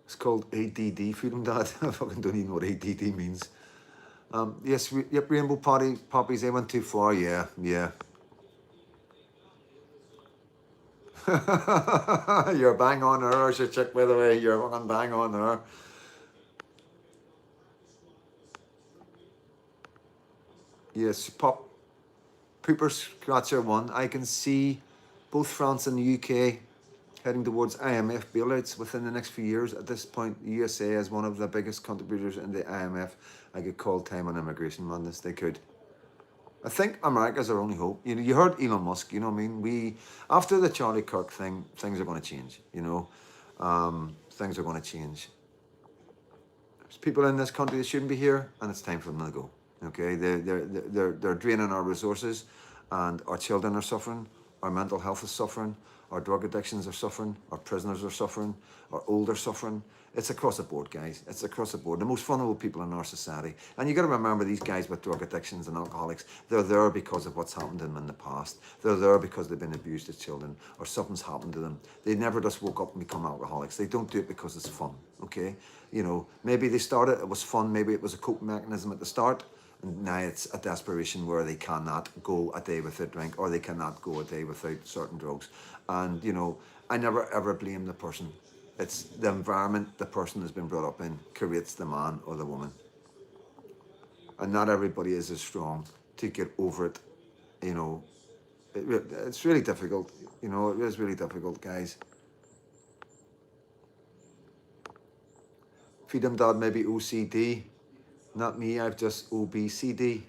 S2: It's called ADD Freedom Dad. I fucking don't even know what ADD means. Yes, yep, Rainbow Poppies, they went too far. Yeah, yeah. You're bang on her, your chick, by the way. You're fucking bang on her. Yes, Pooper Scratcher 1. I can see both France and the UK heading towards IMF bailouts within the next few years. At this point, the USA is one of the biggest contributors in the IMF. I could call time on immigration madness. They could. I think America's our only hope. You know, you heard Elon Musk. You know what I mean? After the Charlie Kirk thing, things are going to change. You know, things are going to change. There's people in this country that shouldn't be here, and it's time for them to go. Okay, they're draining our resources, and our children are suffering. Our mental health is suffering. Our drug addictions are suffering. Our prisoners are suffering. Our old are suffering. It's across the board, guys. It's across the board. The most vulnerable people in our society. And you got to remember these guys with drug addictions and alcoholics, they're there because of what's happened to them in the past. They're there because they've been abused as children or something's happened to them. They never just woke up and become alcoholics. They don't do it because it's fun, okay? You know, maybe they started, it was fun, maybe it was a coping mechanism at the start, and now it's a desperation where they cannot go a day without drink or they cannot go a day without certain drugs. And, you know, I never ever blame the person. It's the environment the person has been brought up in creates the man or the woman. And not everybody is as strong to get over it, you know. It's really difficult, you know, it is really difficult, guys. Freedom Dad, maybe OCD. Not me, I've just OBCD.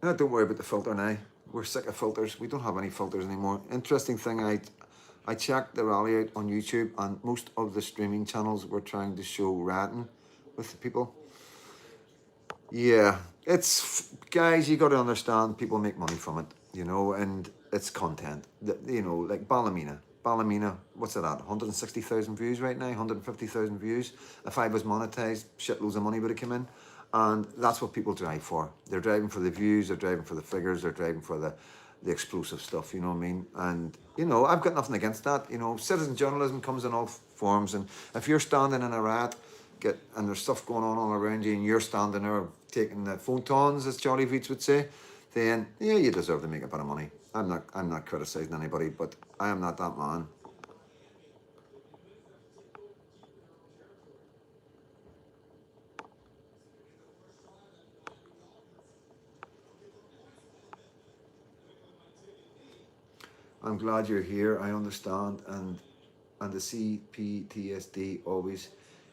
S2: Don't worry about the filter now. We're sick of filters. We don't have any filters anymore. Interesting thing, I checked the rally out on YouTube, and most of the streaming channels were trying to show ratting with the people. Yeah, it's guys. You got to understand. People make money from it, you know, and it's content. You know, like Ballymena. Ballymena, what's it at? 160,000 views right now. 150,000 views. If I was monetized, shitloads of money would have come in. And that's what people drive for. They're driving for the views, they're driving for the figures, they're driving for the explosive stuff, you know what I mean? And, you know, I've got nothing against that. You know, citizen journalism comes in all forms. And if you're standing in a rat, and there's stuff going on all around you, and you're standing there taking the photons, as Charlie Veets would say, then, yeah, you deserve to make a bit of money. I'm not criticizing anybody, but I am not that man. I'm glad you're here. I understand, and the CPTSD always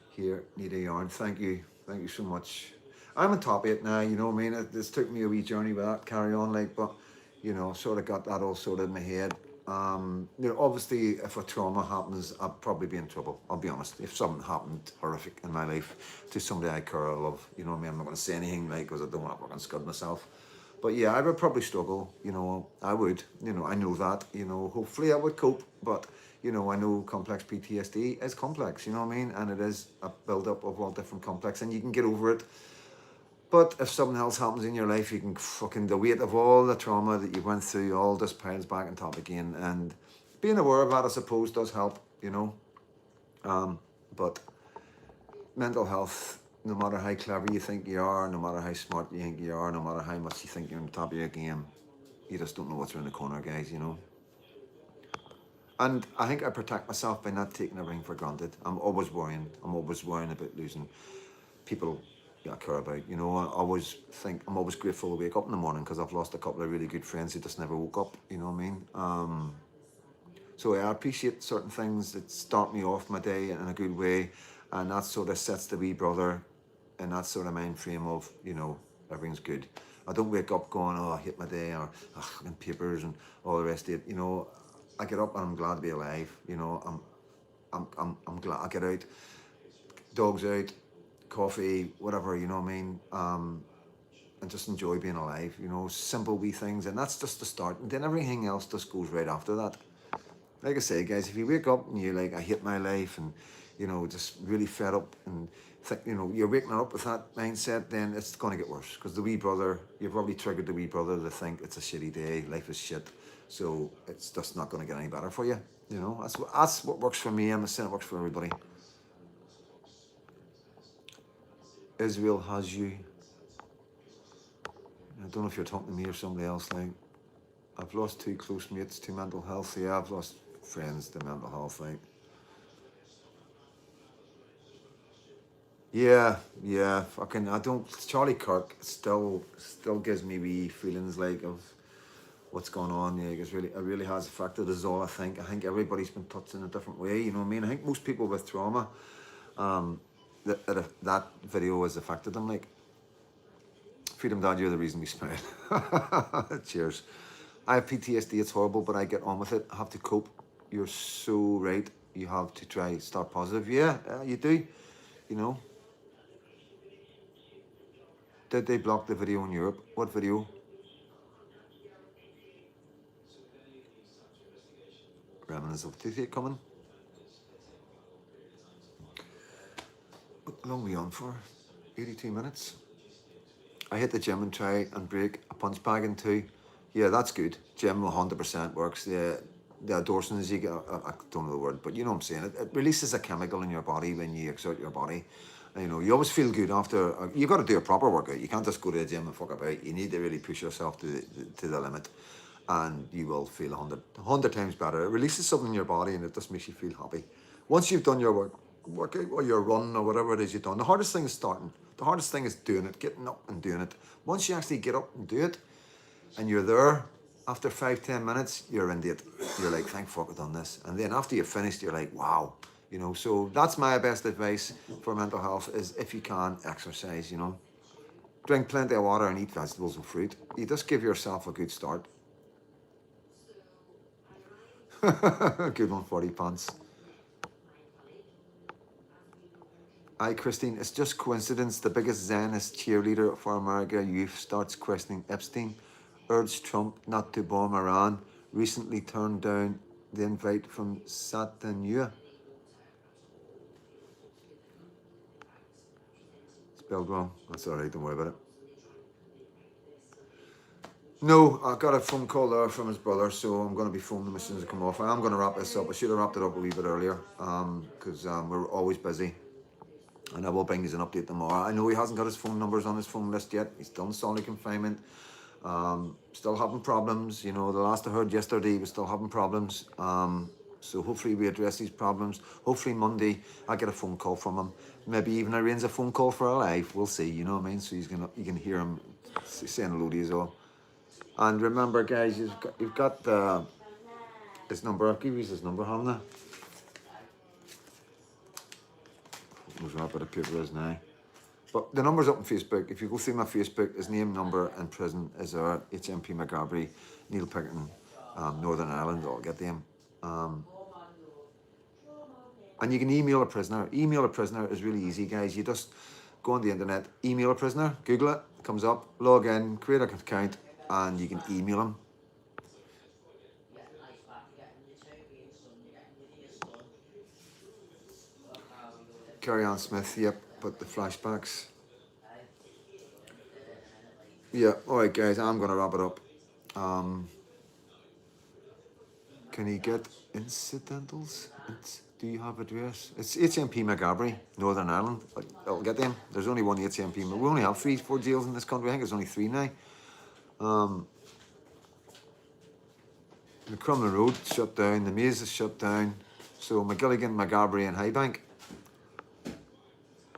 S2: here need a yarn. Thank you so much. I'm on top of it now, you know what I mean? It's took me a wee journey with that, carry on, like, but, you know, sort of got that all sorted in my head. You know, obviously, if a trauma happens, I'd probably be in trouble, I'll be honest. If something happened horrific in my life to somebody I care or love, you know what I mean? I'm not going to say anything, like, because I don't want to fucking scud myself. But yeah, I would probably struggle, you know, I would, you know, I know that, you know, hopefully I would cope, but, you know, I know complex PTSD is complex, you know what I mean? And it is a build-up of all different complex, and you can get over it. But if something else happens in your life, you can fucking, the weight of all the trauma that you went through all just piles back on top again. And being aware of that, I suppose, does help, you know. But mental health, no matter how clever you think you are, no matter how smart you think you are, no matter how much you think you're on top of your game, you just don't know what's around the corner, guys, you know. And I think I protect myself by not taking everything for granted. I'm always worrying. I'm always worrying about losing people I care about. You know, I always think I'm always grateful to wake up in the morning because I've lost a couple of really good friends who just never woke up. You know what I mean? So yeah, I appreciate certain things that start me off my day in a good way, and that sort of sets the wee brother in that sort of mind frame of, you know, everything's good. I don't wake up going, oh, I hate my day, or fucking papers and all the rest of it. You know, I get up and I'm glad to be alive. You know, I'm glad I get out, dogs out, coffee, whatever. You know what I mean? And just enjoy being alive. You know, simple wee things, and that's just the start. And then everything else just goes right after that. Like I say, guys, if you wake up and you're like, I hate my life, and, you know, just really fed up, and you know, you're waking up with that mindset, then it's going to get worse. Because the wee brother, you've probably triggered the wee brother to think it's a shitty day, life is shit, so it's just not going to get any better for you. You know, that's what works for me. I'm not saying it works for everybody. Israel has you. I don't know if you're talking to me or somebody else. Like, I've lost 2 close mates to mental health. Yeah, I've lost friends to mental health. Like, yeah, fucking, I don't, Charlie Kirk still gives me wee feelings like of what's going on. Yeah, it really has affected us all. I think everybody's been touched in a different way, you know what I mean? I think most people with trauma, that video has affected them. Like, Freedom Dad, you're the reason we smile. Cheers. I have PTSD, it's horrible, but I get on with it. I have to cope. You're so right. You have to try start positive. Yeah, you do, you know. Did they block the video in Europe? What video? Remnants of toothache coming. How long are we on for? 82 minutes. I hit the gym and try and break a punch bag in 2. Yeah, that's good. Gym 100% works. The endorphins you get, I don't know the word, but you know what I'm saying. It releases a chemical in your body when you exert your body. You know, you always feel good after. You got to do a proper workout. You can't just go to the gym and fuck about. You need to really push yourself to the limit, and you will feel 100 times better. It releases something in your body, and it just makes you feel happy. Once you've done your workout or your run or whatever it is you've done, the hardest thing is starting. The hardest thing is doing it, getting up and doing it. Once you actually get up and do it, and you're there, after 5-10 minutes, you're into it. You're like, thank fuck I've done this. And then after you've finished, you're like, wow. You know, so that's my best advice for mental health is if you can, exercise, you know. Drink plenty of water and eat vegetables and fruit. You just give yourself a good start. Good one, 40 pants. Aye, Christine, it's just coincidence. The biggest Zionist cheerleader for America youth starts questioning Epstein, urged Trump not to bomb Iran, recently turned down the invite from Satanua. Spelled wrong. That's all right, don't worry about it. No, I got a phone call there from his brother, so I'm going to be phoning him as soon as I come off. I am going to wrap this up. I should have wrapped it up a wee bit earlier because we're always busy. And I will bring you an update tomorrow. I know he hasn't got his phone numbers on his phone list yet. He's still in solitary confinement. Still having problems. You know, the last I heard yesterday, he was still having problems. So hopefully we address these problems. Hopefully Monday I get a phone call from him. Maybe even arrange a phone call for a live. We'll see. You know what I mean? So you can hear him saying hello to you as well. And remember, guys, you've got his number. I'll give you his number, haven't I? Where's that bit of paper is now? But the number's up on Facebook. If you go through my Facebook, his name, number, and prison is our HMP McGarvey, Neil Pinkerton, Northern Ireland. I'll get them. And you can email a prisoner. Email a prisoner is really easy, guys. You just go on the internet, email a prisoner, Google it, comes up, log in, create an account, and you can email them. Carry on Smith, yep, but the flashbacks. Yeah, alright guys, I'm going to wrap it up. Can you get incidentals? Do you have address? It's HMP McGarvey, Northern Ireland. I'll get them. There's only one HMP. We only have 3-4 jails in this country. I think there's only 3 now. The Crumlin Road shut down. The Maze is shut down. So McGilligan, McGarvey and Highbank.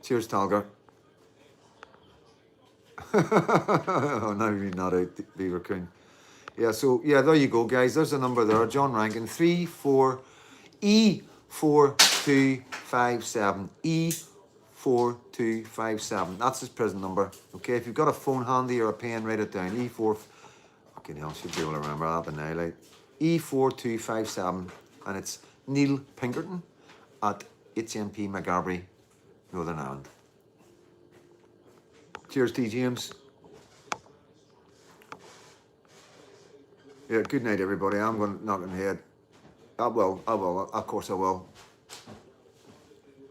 S2: Cheers, Talger. Oh, now you're not out, Beaver Coon. Yeah, so, yeah, there you go, guys. There's a number there. John Rankin, E4257. E4257. That's his prison number. Okay, if you've got a phone handy or a pen, write it down. E4... Fucking hell, should be able to remember that by now, like. E4257. And it's Neil Pinkerton at HMP McGarvey, Northern Ireland. Cheers, T. James. Yeah, good night, everybody. I'm going to knock on the head. I will. Of course I will.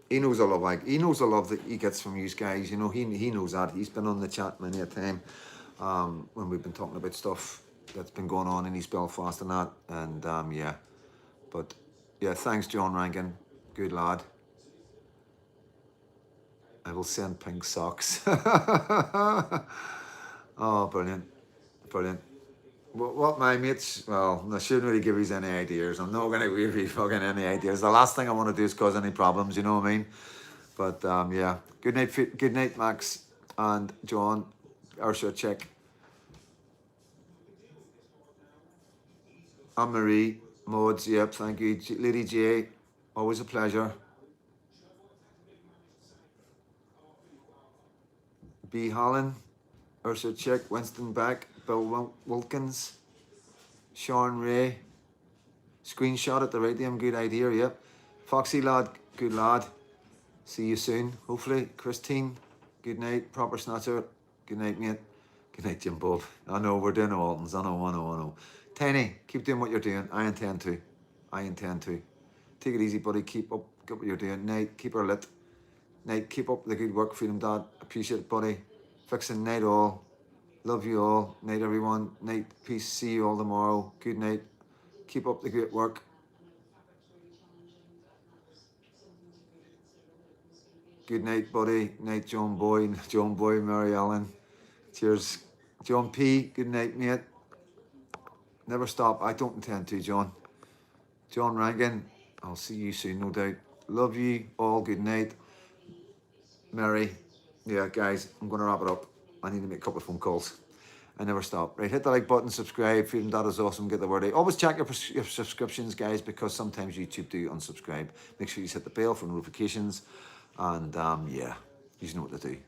S2: He knows the love, he knows the love that he gets from you guys. You know, he knows that. He's been on the chat many a time when we've been talking about stuff that's been going on in East Belfast and that. And yeah, but yeah, thanks, John Rankin. Good lad. I will send pink socks. Oh, brilliant, brilliant. What my mates, well, I shouldn't really give you any ideas. I'm not going to give you fucking any ideas. The last thing I want to do is cause any problems, you know what I mean? But yeah, good night, Max and John, Ursula, check. Anne-Marie, Mods, yep, thank you. Lady J, always a pleasure. B. Holland, Ursula, check. Winston back. Bill Wilkins, Sean Ray, screenshot at the right damn good idea, yep. Foxy lad, good lad. See you soon, hopefully. Christine, good night. Proper Snatcher, good night, mate. Good night, Jim Bob. I know, we're doing the Waltons, I know. Tiny, keep doing what you're doing. I intend to. Take it easy, buddy. Keep up what you're doing. Night, keep her lit. Night, keep up the good work, Freedom Dad. Appreciate it, buddy. Fixing night all. Love you all. Night, everyone. Night, peace. See you all tomorrow. Good night. Keep up the great work. Good night, buddy. Night, John Boy, Mary Ellen. Cheers. John P, good night, mate. Never stop. I don't intend to, John. John Rankin, I'll see you soon, no doubt. Love you all. Good night. Mary. Yeah, guys, I'm going to wrap it up. I need to make a couple of phone calls. I never stop. Right, hit the like button, subscribe. Freedom Dad is awesome. Get the word out. Always check your subscriptions, guys, because sometimes YouTube do unsubscribe. Make sure you hit the bell for notifications. And yeah, you know what to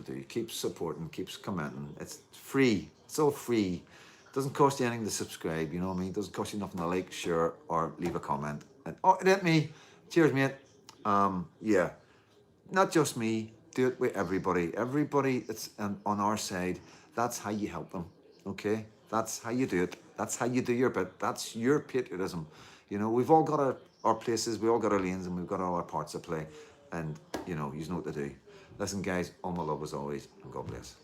S2: do. Keep supporting, keep commenting. It's free. It's all free. It doesn't cost you anything to subscribe. You know what I mean? It doesn't cost you nothing to like, share, or leave a comment. And oh, it hit me. Cheers, mate. Yeah, not just me. Do it with everybody. Everybody that's on our side. That's how you help them. Okay? That's how you do it. That's how you do your bit. That's your patriotism. You know, we've all got our places. We all got our lanes, and we've got all our parts to play. And, you know what to do. Listen, guys, all my love as always, and God bless.